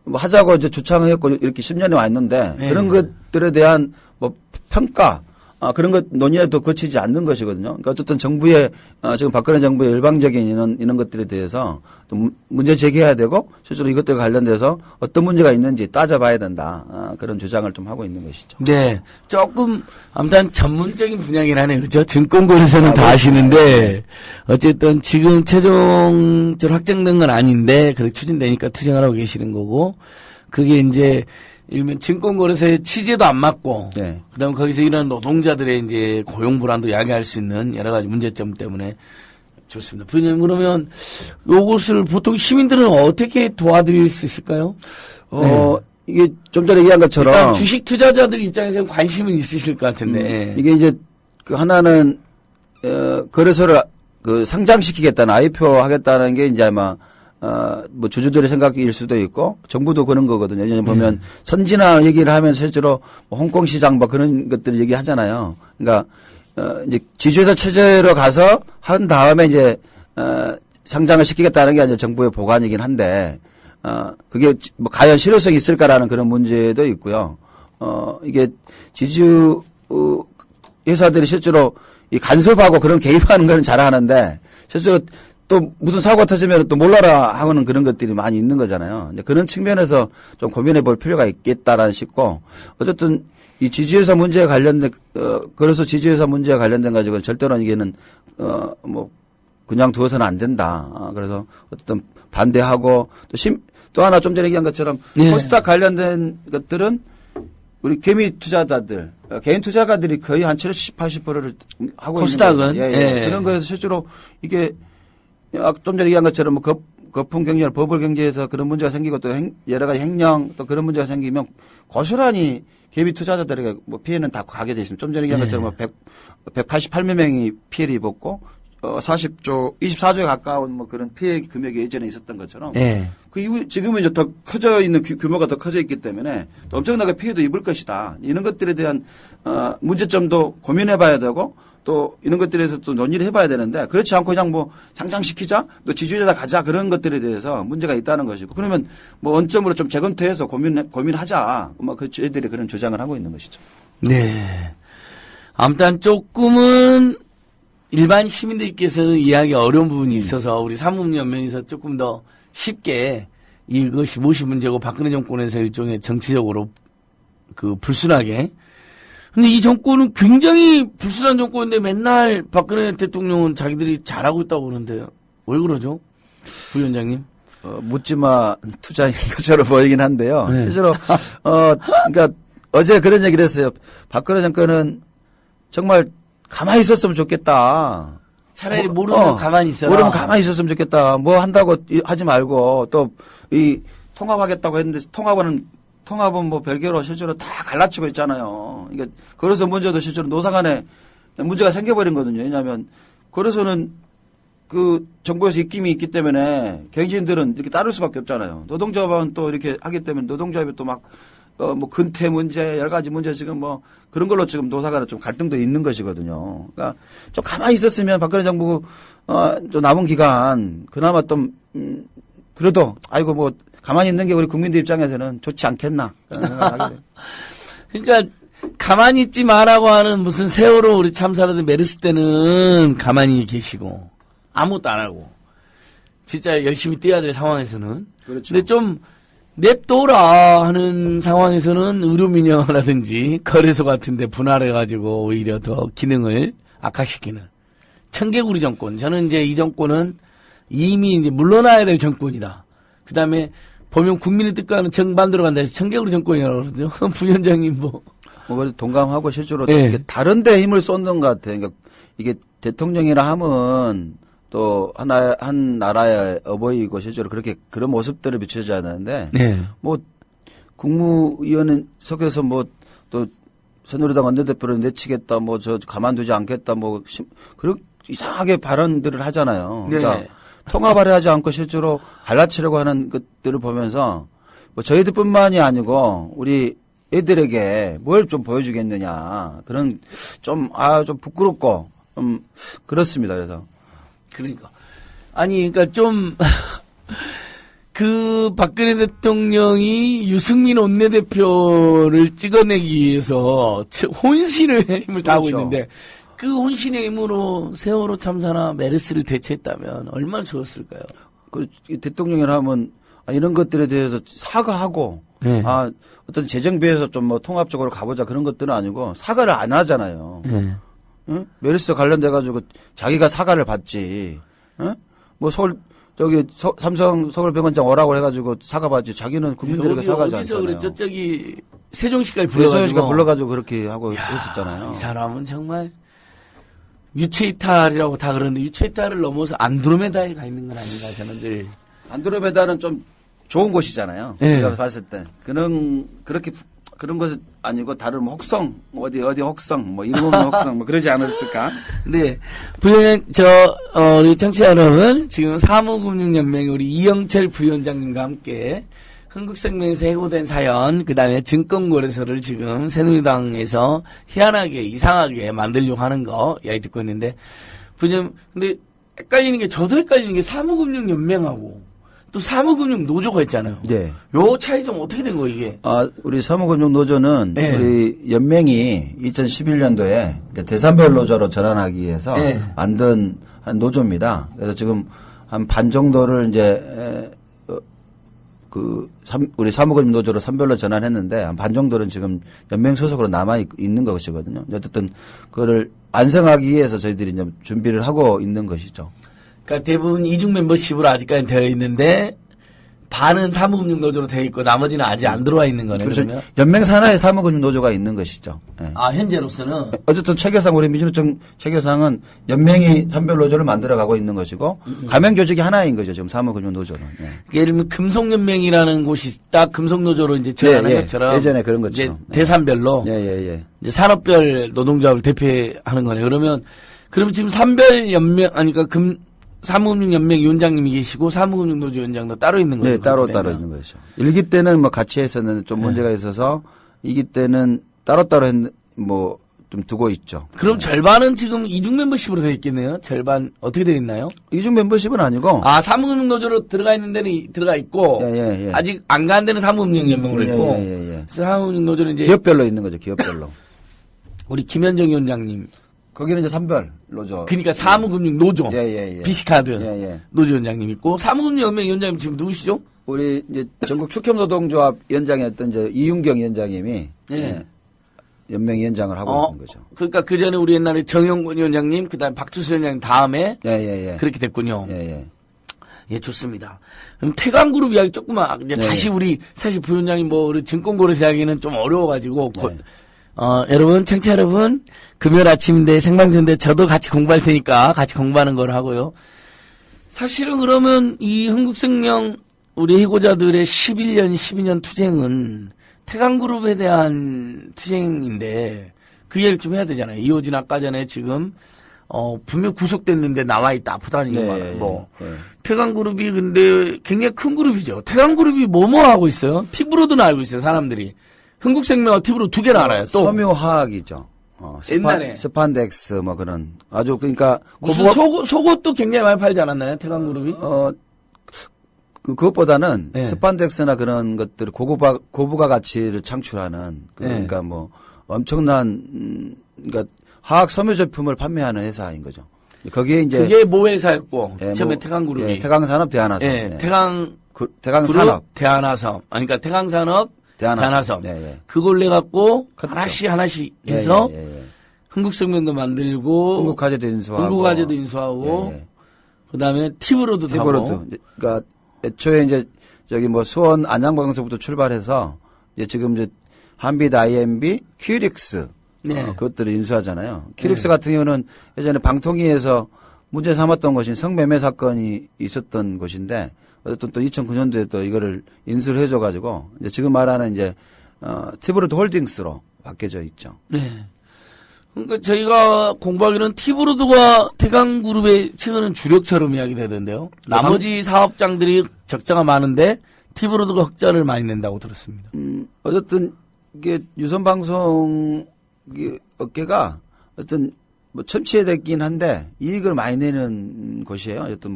뭐 하자고 이제 주창했고 이렇게 10년이 와 있는데 그런 것들에 대한 뭐 평가 그런 것 논의에도 거치지 않는 것이거든요. 그러니까 어쨌든 정부의 지금 박근혜 정부의 일방적인 이런 것들에 대해서 좀 문제 제기해야 되고 실제로 이것들과 관련돼서 어떤 문제가 있는지 따져봐야 된다. 그런 주장을 좀 하고 있는 것이죠. 네, 조금 아무튼 전문적인 분야긴 하네요, 그렇죠? 증권거래소는 다 아시는데 어쨌든 지금 최종적으로 확정된 건 아닌데 그렇게 추진되니까 투쟁을 하고 계시는 거고 그게 이제. 일면 증권거래소의 취재도 안 맞고, 그다음에 거기서 일하는 노동자들의 이제 고용 불안도 야기할 수 있는 여러 가지 문제점 때문에 좋습니다. 부장님 그러면 이것을 보통 시민들은 어떻게 도와드릴 수 있을까요? 이게 좀 전에 얘기한 것처럼 일단 주식 투자자들 입장에서는 관심은 있으실 것 같은데 이게 이제 그 하나는 거래소를 그 상장시키겠다는 IPO 하겠다는 게 이제 아마 뭐 주주들의 생각일 수도 있고 정부도 그런 거거든요. 예전에 보면 선진화 얘기를 하면 실제로 뭐 홍콩 시장 뭐 그런 것들을 얘기하잖아요. 그러니까 이제 지주회사 체제로 가서 한 다음에 이제 상장을 시키겠다는 게 이제 정부의 보관이긴 한데 그게 뭐 과연 실효성이 있을까라는 그런 문제도 있고요. 이게 지주 회사들이 실제로 이 간섭하고 그런 개입하는 건 잘하는데 실제로 또 무슨 사고가 터지면 또 몰라라 하고는 그런 것들이 많이 있는 거잖아요. 이제 그런 측면에서 좀 고민해 볼 필요가 있겠다라는 싶고 어쨌든 이 지주회사 문제에 관련된 그래서 지주회사 문제에 관련된 가지고는 절대로 이게는 뭐 그냥 두어서는 안 된다. 그래서 어쨌든 반대하고 또 하나 좀 전에 얘기한 것처럼 코스닥 관련된 것들은 우리 개미 투자자들 개인 투자가들이 거의 한 70, 80%를 하고 코스닥은? 있는 거예요. 그런 거에서 실제로 이게 좀 전에 얘기한 것처럼 뭐 거품 경제나 버블 경제에서 그런 문제가 생기고 또 여러 가지 횡령 또 그런 문제가 생기면 고스란히 개미 투자자들에게 뭐 피해는 다 가게 돼 있습니다. 좀 전에 얘기한 것처럼 뭐 188만 명이 피해를 입었고 40조, 24조에 가까운 뭐 그런 피해 금액이 예전에 있었던 것처럼. 네. 그 이후 지금은 이제 더 커져 있는 규모가 더 커져 있기 때문에 또 엄청나게 피해도 입을 것이다. 이런 것들에 대한 문제점도 고민해 봐야 되고 또 이런 것들에 대해서 또 논의를 해봐야 되는데 그렇지 않고 그냥 뭐 상장시키자 또 지주회사 가자 그런 것들에 대해서 문제가 있다는 것이고 그러면 뭐 원점으로 좀 재검토해서 고민하자. 뭐 그 저희들이 그런 주장을 하고 있는 것이죠. 네. 아무튼 조금은 일반 시민들께서는 이해하기 어려운 부분이 있어서 우리 사무연맹에서 조금 더 쉽게 이것이 무엇이 문제고 박근혜 정권에서 일종의 정치적으로 그 불순하게. 근데 이 정권은 굉장히 불순한 정권인데 맨날 박근혜 대통령은 자기들이 잘하고 있다고 그러는데 왜 그러죠? 부위원장님? 묻지마 투자인 것처럼 보이긴 한데요. 네. 실제로, 그러니까 어제 그런 얘기를 했어요. 박근혜 정권은 정말 가만히 있었으면 좋겠다. 차라리 모르면 가만히 있어라. 모르면 가만히 있었으면 좋겠다. 뭐 한다고 하지 말고 또 이 통합하겠다고 했는데 통합은 뭐 별개로 실제로 다 갈라치고 있잖아요. 그러니까 그래서 문제도 실제로 노사 간에 문제가 생겨버린 거거든요. 왜냐하면 그래서는 그 정부에서 입김이 있기 때문에 경진들은 이렇게 따를 수밖에 없잖아요. 노동조합은 또 이렇게 하기 때문에 노동조합이 또 막 뭐 근태 문제 여러 가지 문제 지금 뭐 그런 걸로 지금 노사 간에 좀 갈등도 있는 것이거든요. 그러니까 좀 가만히 있었으면 박근혜 정부 좀 남은 기간 그나마 좀 그래도 아이고 뭐 가만히 있는 게 우리 국민들 입장에서는 좋지 않겠나 그런 생각을 하게 돼요. 그러니까 가만히 있지 마라고 하는 무슨 세월호 우리 참사라든 메르스 때는 가만히 계시고 아무것도 안 하고 진짜 열심히 뛰어야 될 상황에서는 그렇죠. 근데 좀 냅둬라 하는 상황에서는 의료민영이라든지 거래소 같은 데 분할해가지고 오히려 더 기능을 악화시키는 청개구리 정권. 저는 이제 이 정권은 이미 이제 물러나야 될 정권이다. 그 다음에 보면 국민의 뜻과는 정반대로 간다 해서 청개구리 정권이라고 그러죠. 부위원장님 뭐. 그래도 동감하고 실제로 네. 다른 데 힘을 쏟는 것 같아요. 그러니까 이게 대통령이라 하면 또 한 나라의 어버이고 실제로 그렇게 그런 모습들을 비춰줘야 하는데 네. 뭐 국무위원 속에서 뭐 또 새누리당 원내대표를 내치겠다 뭐 저 가만두지 않겠다 뭐 그런 이상하게 발언들을 하잖아요. 그러니까 네. 통합을 하지 않고 실제로 갈라치려고 하는 것들을 보면서 뭐 저희들뿐만이 아니고 우리 애들에게 뭘 좀 보여주겠느냐 그런 좀 부끄럽고 그렇습니다. 그래서. 그러니까. 아니, 그러니까 좀, 그 박근혜 대통령이 유승민 원내대표를 찍어내기 위해서 혼신의 힘을 다하고 그렇죠. 있는데 그 혼신의 힘으로 세월호 참사나 메르스를 대체했다면 얼마나 좋았을까요? 그 대통령이라 하면 이런 것들에 대해서 사과하고 네. 어떤 재정비에서 좀 뭐 통합적으로 가보자 그런 것들은 아니고 사과를 안 하잖아요. 네. 응? 메르스 관련돼 가지고 자기가 사과를 받지. 응? 뭐 삼성 서울병원장 오라고 해가지고 사과받지. 자기는 국민들에게 사과하지 않잖아요. 그랬죠? 저기 세종시까지 불러가지고 불러가지고 그렇게 하고 했었잖아요. 이 사람은 정말 유체이탈이라고 다 그러는데 유체이탈을 넘어서 안드로메다에 가 있는 건 아닌가 저는 늘. 안드로메다는 좀 좋은 곳이잖아요. 네. 제가 봤을 때 그런 것은 아니고 다른 뭐 혹성 어디 혹성 뭐 이름 없는 혹성 뭐 그러지 않았을까? 네, 부위원장 우리 청취자 여러분 지금 사무금융연맹 우리 이영철 부위원장님과 함께 흥국생명에서 해고된 사연 그다음에 증권거래소를 지금 새누리당에서 희한하게 이상하게 만들려고 하는 거 이야기 듣고 있는데 부위원장 근데 헷갈리는 게 저도 헷갈리는 게 사무금융연맹하고 또 사무금융노조가 있잖아요. 네. 요 차이 좀 어떻게 된 거예요, 이게? 우리 사무금융노조는 네. 우리 연맹이 2011년도에 대산별 노조로 전환하기 위해서 네. 만든 한 노조입니다. 그래서 지금 한 반 정도를 이제 우리 사무금융 노조로 선별로 전환했는데 한 반 정도는 지금 연맹 소속으로 남아 있는 것이거든요. 어쨌든 그거를 완성하기 위해서 저희들이 이제 준비를 하고 있는 것이죠. 그러니까 대부분 이중 멤버십으로 아직까지 되어 있는데 반은 사무금융 노조로 되어 있고 나머지는 아직 안 들어와 있는 거네요. 그렇죠. 그러면? 연맹 산하에 사무금융 노조가 있는 것이죠. 네. 현재로서는 어쨌든 체계상 우리 민주노총 체계상은 연맹이 선별 노조를 만들어가고 있는 것이고 가맹 조직이 하나인 거죠. 지금 사무금융 노조는. 네. 예를 들면 금속연맹이라는 곳이 딱 금속노조로 이제 전환한 것처럼 예전에 그런 것처럼 이제 대산별로 이제 이제 산업별 노동조합을 대표하는 거네요. 그러면 그럼 지금 산별연맹, 아니, 그러니까 사무금융연맹 위원장님이 계시고 사무금융노조 위원장도 따로 있는 거죠? 네, 따로 있는 거죠. 1기 때는 뭐 같이 했었는데 좀 문제가 있어서 2기 때는 따로따로 좀 두고 있죠. 그럼 절반은 지금 이중 멤버십으로 되어 있겠네요? 절반 어떻게 되어 있나요? 이중 멤버십은 아니고. 사무금융노조로 들어가 있는 데는 들어가 있고. 예. 아직 안 간 데는 사무금융연맹으로 있고. 예. 사무금융노조는 이제. 기업별로 있는 거죠, 기업별로. 우리 김현정 위원장님. 거기는 이제 산별 노조. 그러니까 사무금융노조. 예. 비시카드. 예. 노조 위원장님 있고. 사무금융연맹 위원장님 지금 누구시죠? 우리 이제 전국 축협노동조합 위원장이었던 이제 이윤경 위원장님이. 예. 연맹위원장을 하고 있는 거죠. 그러니까 그 전에 우리 옛날에 정영권 위원장님, 그다음 박주수 위원장님 다음에 예. 그렇게 됐군요. 예, 좋습니다. 그럼 태광그룹 이야기 조금만 이제 다시 우리 사실 부위원장님 우리 증권거래소 이야기는 좀 어려워가지고 여러분 청취자 여러분 금요일 아침인데 생방송인데 저도 같이 공부할 테니까 같이 공부하는 걸 하고요. 사실은 그러면 이 흥국생명 우리 해고자들의 11년, 12년 투쟁은 태광그룹에 대한 투쟁인데 그 얘기를 좀 해야 되잖아요. 이호진 아까 전에 지금 분명 구속됐는데 나와 있다 아프다니 태광그룹이 근데 굉장히 큰 그룹이죠. 태광그룹이 뭐뭐 하고 있어요? 티브로드는 알고 있어요 사람들이. 흥국생명과 티브로드 두 개나 알아요. 또 섬유화학이죠. 옛날에 스판덱스 그런 아주 그러니까 무슨 속옷도 굉장히 많이 팔지 않았나요? 태광그룹이? 그것보다는 스판덱스나 그런 것들 고부가 가치를 창출하는 그러니까 엄청난 그러니까 화학 섬유 제품을 판매하는 회사인 거죠. 거기에 이제 그게 모 회사였고 처음에 태광그룹이 태광산업 대한화성. 태광산업 대한화성. 그러니까 태광산업 대한화성. 그걸 내 갖고 하나씩 해서 흥국생명도 만들고 흥국화재도 인수하고 그다음에 티브로드. 그러니까 애초에 이제 수원 안양방송부터 출발해서 지금 한빛 IMB, 큐릭스 그것들을 인수하잖아요. 큐릭스 같은 경우는 예전에 방통위에서 문제 삼았던 것이 성매매 사건이 있었던 곳인데 어쨌든 또 2009년도에 또 이거를 인수를 해줘가지고 이제 지금 말하는 티브로드 홀딩스로 바뀌어져 있죠. 네. 그러니까 저희가 공부하기로는 티브로드가 태광그룹의 최근은 주력처럼 이야기되던데요. 나머지 사업장들이 적자가 많은데 티브로드가 흑자를 많이 낸다고 들었습니다. 어쨌든 이게 유선방송 업계가 어떤 첨치해됐긴 한데 이익을 많이 내는 곳이에요. 어쨌든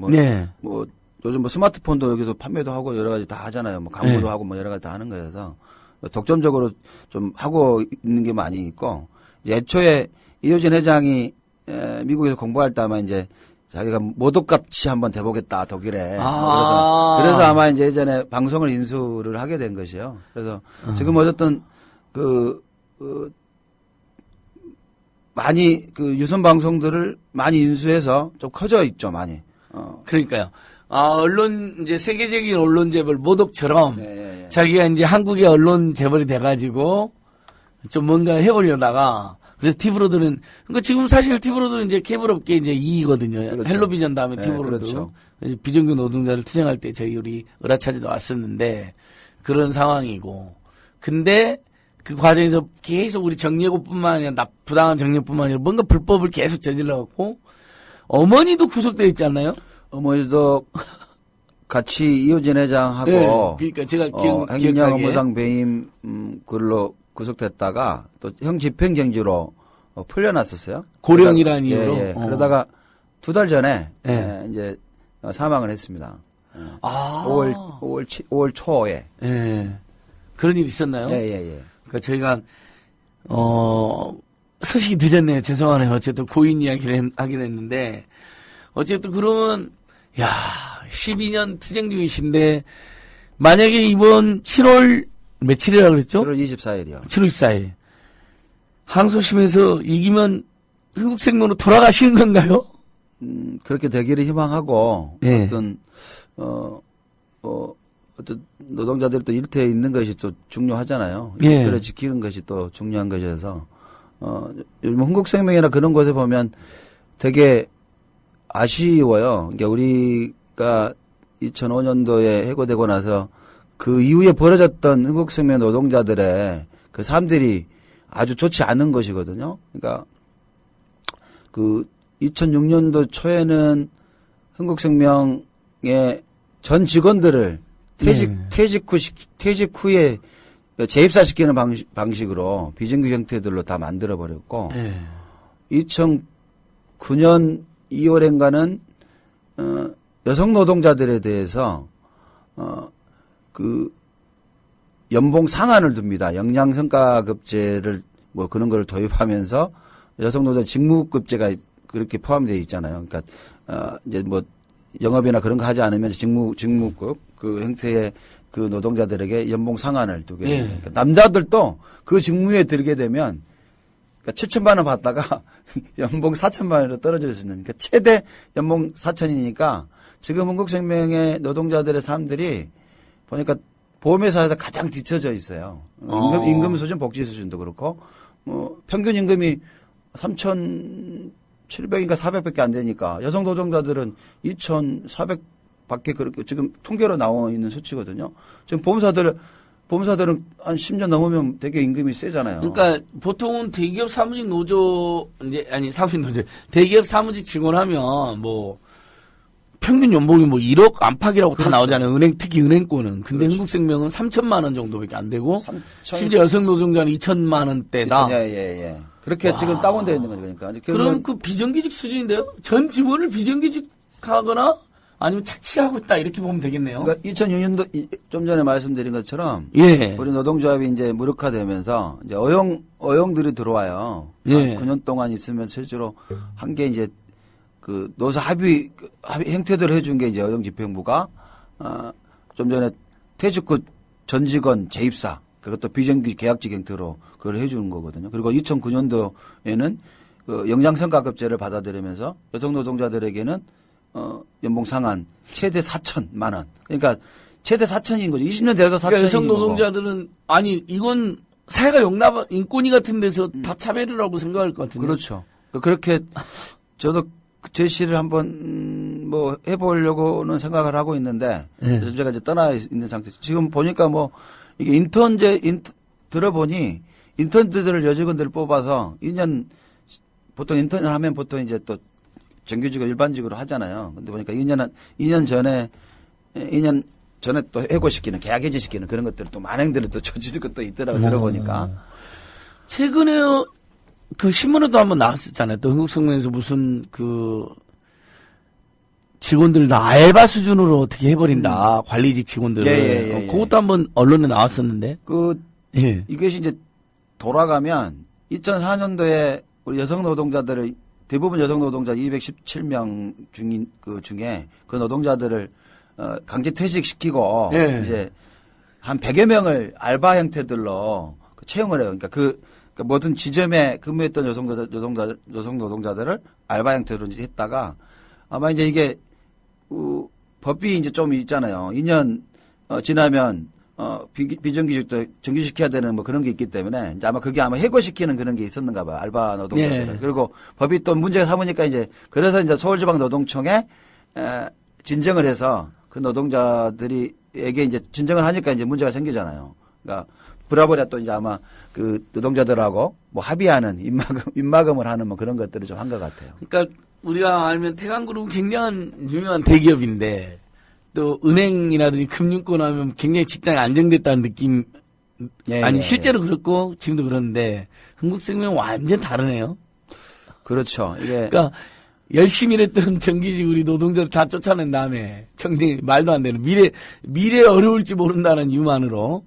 요즘 스마트폰도 여기서 판매도 하고 여러 가지 다 하잖아요. 광고도 하고 여러 가지 다 하는 거여서 독점적으로 좀 하고 있는 게 많이 있고. 애초에 이호진 회장이 미국에서 공부할 때 아마 이제 자기가 모독같이 한번 돼보겠다 독일에. 그래서 아마 이제 예전에 방송을 인수를 하게 된 것이요. 그래서 지금 어쨌든 많이 유선 방송들을 많이 인수해서 좀 커져 있죠 많이. 그러니까요. 언론 이제 세계적인 언론 재벌 모독처럼 자기가 이제 한국의 언론 재벌이 돼가지고. 좀 뭔가 해보려다가, 그래서 티브로드는, 그러니까 지금 사실 티브로드는 이제 케이블 업계 이제 2위거든요. 그렇죠. 헬로비전 다음에 티브로드. 그렇죠. 비정규 노동자를 투쟁할 때 저희 우리 을아차지도 왔었는데, 그런 상황이고. 근데 그 과정에서 계속 우리 정예고뿐만 아니라 부당한 정예뿐만 아니라 뭔가 불법을 계속 저질러갖고, 어머니도 구속되어 있지 않나요? 어머니도 같이 이호진 회장하고. 그러니까 제가 행령 업무상 배임, 그걸로 구속됐다가 또 형 집행정지로 풀려났었어요. 고령이라는 이유로. 그러다가 2달 전에 이제 사망을 했습니다. 5월 초에. 그런 일이 있었나요? 그러니까 저희가 소식이 늦었네요. 죄송하네요. 어쨌든 고인 이야기를 하긴 했는데 어쨌든 그러면 12년 투쟁 중이신데 만약에 이번 7월 며칠이라고 그랬죠? 7월 24일이요. 7월 24일. 항소심에서 이기면 흥국생명으로 돌아가시는 건가요? 그렇게 되기를 희망하고, 어떤 노동자들이 또 일터에 있는 것이 또 중요하잖아요. 일터를 지키는 것이 또 중요한 것이어서, 요즘 흥국생명이나 그런 곳에 보면 되게 아쉬워요. 그러니까 우리가 2005년도에 해고되고 나서 그 이후에 벌어졌던 흥국생명 노동자들의 그 삶들이 아주 좋지 않은 것이거든요. 그러니까 2006년도 초에는 흥국생명의 전 직원들을 퇴직 후에 재입사시키는 방식으로 비정규 형태들로 다 만들어버렸고, 2009년 2월엔가는, 여성 노동자들에 대해서, 연봉 상한을 둡니다. 영양성과급제를 뭐 그런 걸 도입하면서 여성 노동자 직무급제가 그렇게 포함되어 있잖아요. 그러니까, 이제 뭐 영업이나 그런 거 하지 않으면 직무급 그 형태의 그 노동자들에게 연봉 상한을 두게 됩니다. 그러니까 남자들도 그 직무에 들게 되면 그러니까 7천만 원 받다가 연봉 4천만 원으로 떨어질 수 있는, 그러니까 최대 연봉 4천이니까 지금 흥국생명의 노동자들의 삶들이 보니까 보험회사에서 가장 뒤처져 있어요. 임금 수준, 복지 수준도 그렇고, 뭐 평균 임금이 3,700인가 400밖에 안 되니까 여성 노동자들은 2,400밖에 그렇게 지금 통계로 나와 있는 수치거든요. 지금 보험사들은 한 10년 넘으면 되게 임금이 세잖아요. 그러니까 보통은 대기업 사무직 노조 사무직 노조 대기업 사무직 직원하면 뭐 평균 연봉이 뭐 1억 안팎이라고 그렇죠. 다 나오잖아요. 특히 은행권은. 근데 그렇죠. 흥국생명은 3천만 원 정도밖에 안 되고 심지어 여성 노동자는 2천만 원대다. 예. 그렇게 와. 지금 다운되어 있는 거죠. 그러니까. 그럼 그 비정규직 수준인데요? 전 직원을 비정규직하거나 아니면 착취하고 있다 이렇게 보면 되겠네요. 그러니까 2006년도 좀 전에 말씀드린 것처럼 우리 노동조합이 이제 무력화되면서 이제 어용들이 들어와요. 예. 9년 동안 있으면 실제로 한 게 이제 그 노사 합의 형태대로 해준 게 이제 어용집행부가 좀 전에 퇴직 후 전 직원 재입사 그것도 비정규 계약직 형태로 그걸 해주는 거거든요. 그리고 2009년도에는 그 영양성과급제를 받아들이면서 여성 노동자들에게는 연봉 상한 최대 4천만 원. 그러니까 최대 4천인 거죠. 20년 돼서 4천인 그러니까 여성 거고. 노동자들은 아니 이건 사회가 용납 인권위 같은 데서 다 차별이라고 생각할 것 같은데. 그렇죠. 그렇게 저도 제시를 한번 뭐 해보려고는 생각을 하고 있는데 제가 이제 떠나 있는 상태. 지금 보니까 뭐 이게 들어보니 인턴들을 여직원들을 뽑아서 2년 보통 인턴을 하면 보통 이제 또 정규직을 일반직으로 하잖아요. 근데 보니까 2년 전에 또 해고시키는, 계약 해지시키는 그런 것들 또 만행들을 또 조지는 것도 있더라고 들어보니까. 최근에 그 신문에도 한번 나왔었잖아요. 또 흥국생명에서 무슨 그 직원들 다 알바 수준으로 어떻게 해버린다. 관리직 직원들을. 그것도 한번 언론에 나왔었는데. 이것이 이제 돌아가면 2004년도에 우리 여성 노동자들을 대부분 여성 노동자 217명 중에 그 노동자들을 강제 퇴직시키고 이제 한 100여 명을 알바 형태들로 채용을 해요. 그러니까 그러니까 모든 지점에 근무했던 여성 노동자들을 알바 형태로 이제 했다가 아마 이제 이게 법이 이제 좀 있잖아요. 2년 지나면 비정규직도 정규직해야 되는 뭐 그런 게 있기 때문에 이제 아마 그게 아마 해고시키는 그런 게 있었는가 봐요. 알바 노동자들. 그리고 법이 또 문제가 삼으니까 이제 그래서 이제 서울지방노동청에 진정을 해서 그 노동자들이에게 이제 진정을 하니까 이제 문제가 생기잖아요. 그러니까 브라보리아 또 이제 아마 그 노동자들하고 뭐 합의하는 입마금을 하는 뭐 그런 것들을 좀 한 것 같아요. 그러니까 우리가 알면 태광그룹은 굉장한 유명한 대기업인데 또 은행이라든지 금융권 하면 굉장히 직장이 안정됐다는 느낌 실제로 그렇고 지금도 그런데 흥국생명 완전 다르네요. 그렇죠. 이게 그러니까 열심히 일했던 정규직 우리 노동자들 다 쫓아낸 다음에 정쟁이 말도 안 되는 미래 어려울지 모른다는 유만으로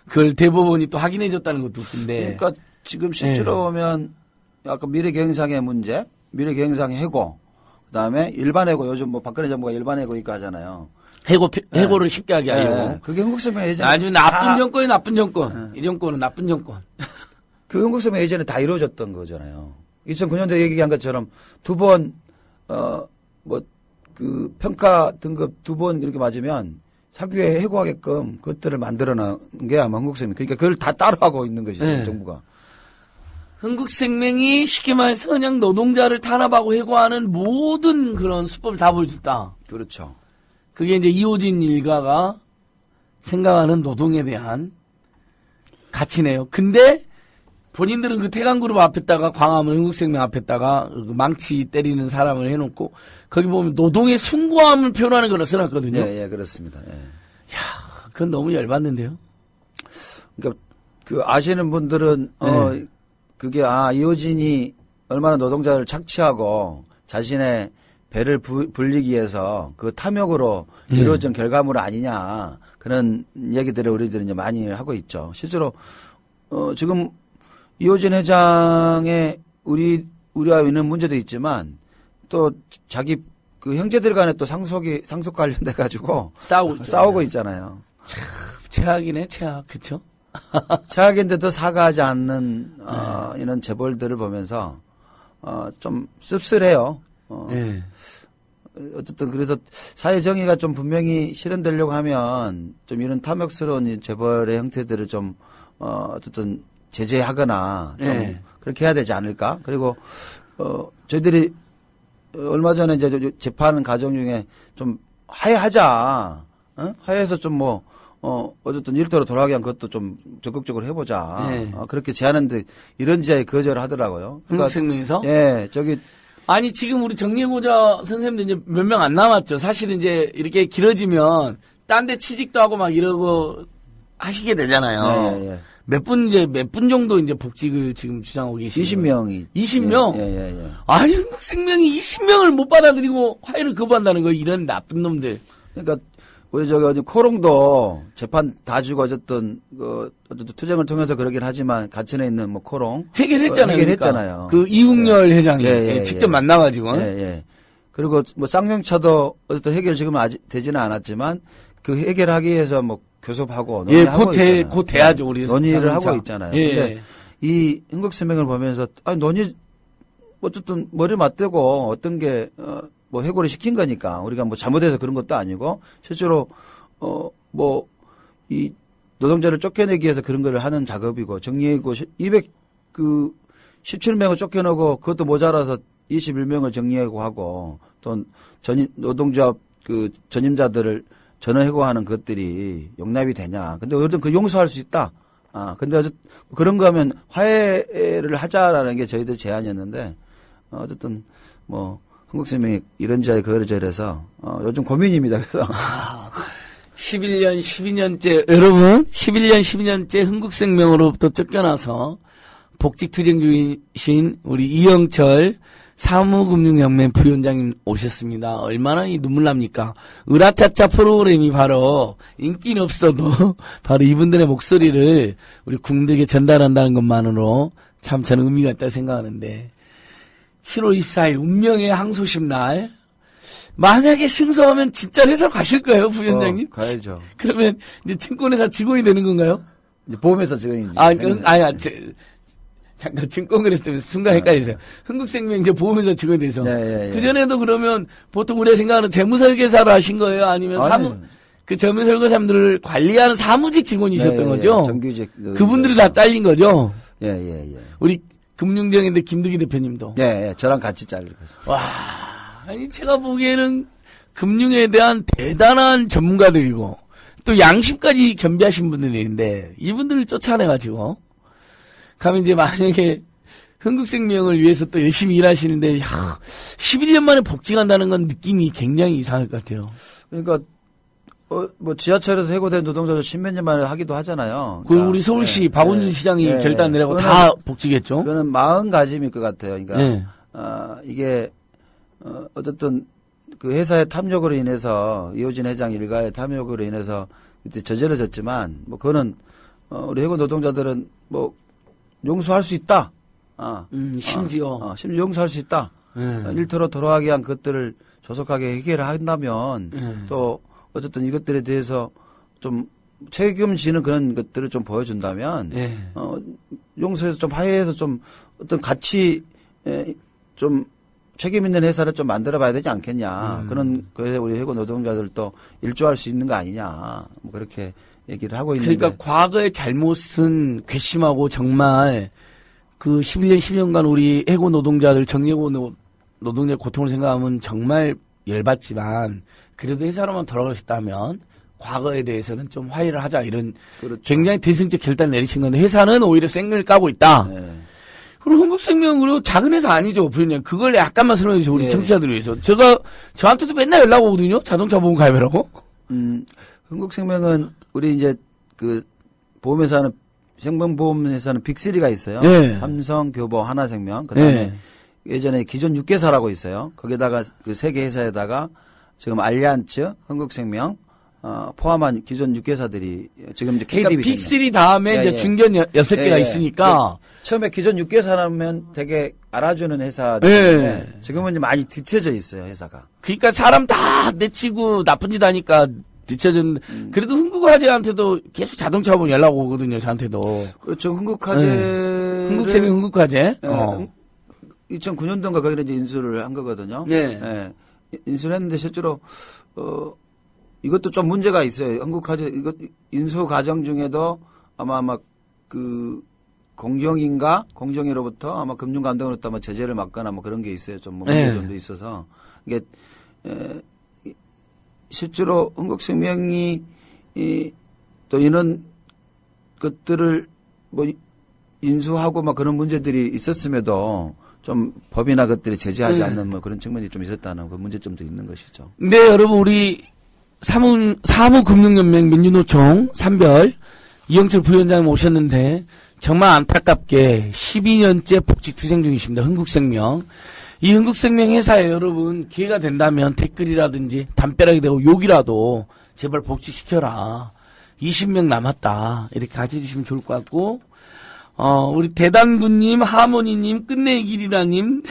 그걸 대법원이 또 확인해 줬다는 것도 웃긴데. 그러니까 지금 실제로 보면 아까 미래경영상의 문제, 미래경영상의 해고, 그다음에 일반 해고 요즘 뭐 박근혜 정부가 일반 해고 이거 하잖아요. 해고를 쉽게 하게 하려고. 그게 흥국생명 예전에 아주 나쁜 정권이 나쁜 정권. 이 정권은 나쁜 정권. 그 흥국생명 예전에 다 이루어졌던 거잖아요. 2009년도에 얘기한 것처럼 두 번 평가 등급 두 번 그렇게 맞으면 사규에 해고하게끔 그것들을 만들어놓은 게 아마 흥국생명. 그러니까 그걸 다 따로하고 있는 것이죠, 정부가. 흥국생명이 쉽게 말해서 그냥 노동자를 탄압하고 해고하는 모든 그런 수법을 다 보여줬다. 그렇죠. 그게 이제 이호진 일가가 생각하는 노동에 대한 가치네요. 근데 본인들은 그 태강그룹 앞에다가 광화문 흥국생명 앞에다가 그 망치 때리는 사람을 해놓고 거기 보면 노동의 숭고함을 표현하는 걸 써놨거든요. 예, 그렇습니다. 예. 야, 그건 너무 열받는데요. 그러니까 그 아시는 분들은 그게 이호진이 얼마나 노동자를 착취하고 자신의 배를 불리기 위해서 그 탐욕으로 이루어진 결과물 아니냐 그런 얘기들을 우리들은 이제 많이 하고 있죠. 실제로 지금 이호진 회장의 우리와 있는 문제도 있지만 또 자기 그 형제들 간에 또 상속 관련돼 가지고 싸우고 있잖아요. 참 최악이네 최악 그렇죠? 최악인데도 사과하지 않는 이런 재벌들을 보면서 좀 씁쓸해요. 어쨌든 그래서 사회 정의가 좀 분명히 실현되려고 하면 좀 이런 탐욕스러운 이 재벌의 형태들을 좀 어쨌든 제재하거나 좀 그렇게 해야 되지 않을까? 그리고 저희들이 얼마 전에 이제 재판 과정 중에 좀 화해하자, 화해해서 좀 어쨌든 일터로 돌아가게 한 것도 좀 적극적으로 해보자. 그렇게 제안했는데 이런 지하에 거절하더라고요. 흥국생명에서? 예, 저기. 아니, 지금 우리 정예고자 선생님들 이제 몇 명 안 남았죠. 사실은 이제 이렇게 길어지면 딴 데 취직도 하고 막 이러고 하시게 되잖아요. 예. 몇 분 정도 이제 복직을 지금 주장하고 계시죠? 20명이. 20명? 예. 아니, 흥국생명이 20명을 못 받아들이고 화해를 거부한다는 거 이런 나쁜 놈들. 그러니까 우리 어디 코롱도 재판 다 주고 어쨌든 투쟁을 통해서 그러긴 하지만 가천에 있는 코롱 해결했잖아요. 해결했잖아요. 그 이웅열 회장이 직접 만나가지고. 그리고 쌍용차도 어쨌든 해결 지금 아직 되지는 않았지만 그 해결하기 위해서 교섭하고 논의하고 있잖아요. 곧 돼야죠 우리 논의를 쌍용차. 하고 있잖아요. 근데 이 흥국생명을 보면서 논의 어쨌든 머리 맞대고 어떤 게 해고를 시킨 거니까 우리가 잘못해서 그런 것도 아니고 실제로 이 노동자를 쫓겨내기 위해서 그런 걸 하는 작업이고 정리해고 17명을 쫓겨내고 그것도 모자라서 21명을 정리해고 하고 또 노동자 전임자들을 전원해고하는 것들이 용납이 되냐? 근데 어쨌든 그 용서할 수 있다. 근데 그런 거 하면 화해를 하자라는 게 저희들 제안이었는데 어쨌든 흥국생명이 이런 지하에 거절해서 요즘 고민입니다. 그래서 11년, 12년째 여러분 11년, 12년째 흥국생명으로부터 쫓겨나서 복직투쟁 중이신 우리 이영철 사무금융연맹 부위원장님 오셨습니다. 얼마나 눈물 납니까? 으라차차 프로그램이 바로 인기는 없어도 바로 이분들의 목소리를 우리 국민들에게 전달한다는 것만으로 참 저는 의미가 있다고 생각하는데 7월 24일 운명의 항소심 날 만약에 승소하면 진짜 회사 가실 거예요, 부위원장님? 가야죠. 그러면 이제 증권회사 직원이 되는 건가요? 이제 보험회사 직원이지. 잠깐 증권거래소 때문에 순간 헷갈리세요. 흥국생명 이제 보험회사 직원이 돼서. 그 전에도 그러면 보통 우리가 생각하는 재무설계사를 하신 거예요? 아니면 그 재무설계사님들을 관리하는 사무직 직원이셨던 거죠? 정규직. 그분들이 다 잘린 거죠? 예. 우리 금융정인데 김두기 대표님도. 예, 저랑 같이 잘린 거죠. 와, 아니, 제가 보기에는 금융에 대한 대단한 전문가들이고, 또 양심까지 겸비하신 분들인데, 이분들을 쫓아내가지고, 가면 이제 만약에 흥국생명을 위해서 또 열심히 일하시는데, 11년 만에 복직한다는 건 느낌이 굉장히 이상할 것 같아요. 그러니까, 지하철에서 해고된 노동자도 10몇 년 만에 하기도 하잖아요. 그러니까, 우리 서울시 박원순 시장이 결단 내라고 다 복직했죠? 그거는 마음가짐일 것 같아요. 그러니까, 이게, 어쨌든, 그 회사의 탐욕으로 인해서, 이호진 회장 일가의 탐욕으로 인해서 이제 저질러졌지만, 그거는, 우리 해고 노동자들은 용서할 수 있다. 심지어 용서할 수 있다. 일터로 돌아가게 한 것들을 조속하게 해결을 한다면, 또, 어쨌든 이것들에 대해서 좀 책임지는 그런 것들을 좀 보여준다면, 용서해서 좀 화해해서 좀 어떤 같이, 좀 책임 있는 회사를 좀 만들어 봐야 되지 않겠냐. 그래서 우리 해고 노동자들도 일조할 수 있는 거 아니냐. 그렇게 얘기를 하고 있는데. 그러니까 과거의 잘못은 괘씸하고 정말 그 11년, 12년간 우리 해고 노동자들, 정예고 노동자의 고통을 생각하면 정말 열받지만 그래도 회사로만 돌아갈 수 있다면 과거에 대해서는 좀 화해를 하자 이런 그렇죠. 굉장히 대승적 결단을 내리신 건데 회사는 오히려 생을 까고 있다. 네. 그리고 흥국생명 그리고 작은 회사 아니죠, 부위원장. 그걸 약간만 설명해 주세요. 우리 예. 청취자들 위해서. 저한테도 맨날 연락 오거든요. 자동차 보험 가입하라고. 흥국생명은 우리 이제 그 보험회사는 생명보험회사는 빅3가 있어요. 예. 삼성, 교보, 하나생명. 그다음에 예. 예전에 기존 6개사라고 있어요. 거기다가 그 3개 회사에다가 지금 알리안츠, 흥국생명 포함한 기존 6개사들이 지금 이제 그러니까 KDB 빅3 다음에 이제 중견 6개가 있으니까. 처음에 기존 6개사라면 되게 알아주는 회사들인데 지금은 이제 많이 뒤쳐져 있어요, 회사가. 그러니까 사람 다 내치고 나쁜 짓 하니까 뒤쳐진. 그래도 흥국화재한테도 계속 자동차 보면 연락 오거든요, 저한테도. 그렇죠. 흥국화재. 흥국생명 흥국화재. 2009년도인가 거기를 이제 인수를 한 거거든요. 네. 인수를 했는데 실제로 이것도 좀 문제가 있어요. 흥국화재 이것 인수 과정 중에도 아마 그 공정위로부터 아마 금융감독으로부터 아마 제재를 맞거나 뭐 그런 게 있어요. 좀 문제 점도 있어서 이게 실제로 흥국생명이 또 이런 것들을 뭐 인수하고 막 그런 문제들이 있었음에도 좀 법이나 것들이 제재하지 않는 뭐 그런 측면이 좀 있었다는 그 문제점도 있는 것이죠. 네, 여러분 우리 사무금융연맹 민주노총 산별 이영철 부위원장님 오셨는데 정말 안타깝게 12년째 복직투쟁 중이십니다. 흥국생명. 이 흥국생명 회사에 여러분 기회가 된다면 댓글이라든지 담벼락이 되고 욕이라도 제발 복직시켜라. 20명 남았다. 이렇게 같이 해주시면 좋을 것 같고 우리 대단군님, 하모니님, 끝내길이라님,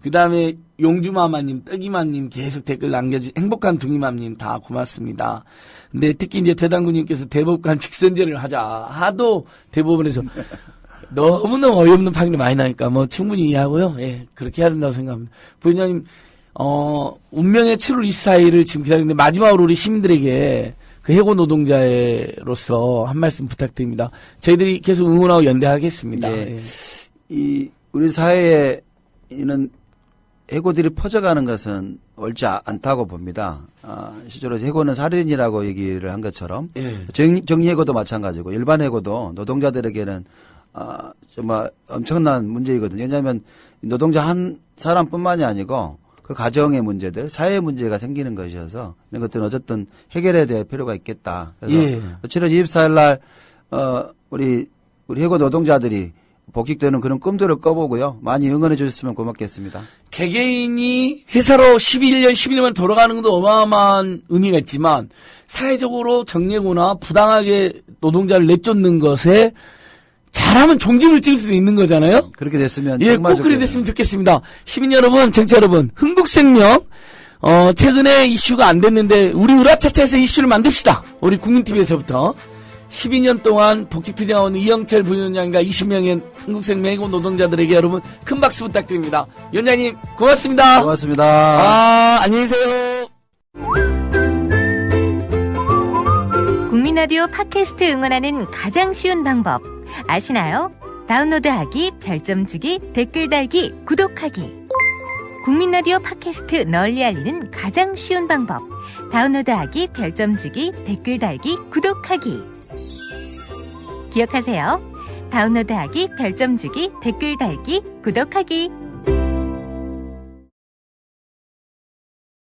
그 다음에 용주마마님, 떡이마님 계속 댓글 남겨주신 행복한 둥이맘님 다 고맙습니다. 근데 특히 이제 대단군님께서 대법관 직선제를 하자 하도 대법원에서 너무너무 어이없는 판결이 많이 나니까 뭐 충분히 이해하고요. 예, 그렇게 해야 된다고 생각합니다. 부위원장님, 운명의 7월 24일을 지금 기다리는데 마지막으로 우리 시민들에게 그 해고 노동자로서 한 말씀 부탁드립니다. 저희들이 계속 응원하고 연대하겠습니다. 예. 우리 사회에 이는 해고들이 퍼져가는 것은 옳지 않다고 봅니다. 실제로 해고는 살인이라고 얘기를 한 것처럼 정리해고도 마찬가지고 일반 해고도 노동자들에게는 정말 엄청난 문제이거든요. 왜냐하면 노동자 한 사람뿐만이 아니고 그 가정의 문제들, 사회의 문제가 생기는 것이어서 이런 것들은 어쨌든 해결해야 될 필요가 있겠다. 그래서 7월 24일 날 우리 해고 노동자들이 복직되는 그런 꿈들을 꿔보고요. 많이 응원해 주셨으면 고맙겠습니다. 개개인이 회사로 11년 돌아가는 것도 어마어마한 의미가 있지만 사회적으로 정예고나 부당하게 노동자를 내쫓는 것에 잘하면 종집을 찍을 수도 있는 거잖아요. 그렇게 됐으면 꼭 그렇게 됐으면 좋겠습니다. 시민 여러분, 정치 여러분, 흥국생명 최근에 이슈가 안 됐는데 우리 으라차차에서 이슈를 만듭시다. 우리 국민TV에서부터 12년 동안 복직투쟁하고 있는 이영철 부위원장과 20명의 흥국생명 해고 노동자들에게 여러분 큰 박수 부탁드립니다. 위원장님 고맙습니다. 고맙습니다. 안녕히 계세요. 국민라디오 팟캐스트 응원하는 가장 쉬운 방법 아시나요? 다운로드하기, 별점 주기, 댓글 달기, 구독하기. 국민라디오 팟캐스트 널리 알리는 가장 쉬운 방법. 다운로드하기, 별점 주기, 댓글 달기, 구독하기. 기억하세요. 다운로드하기, 별점 주기, 댓글 달기, 구독하기.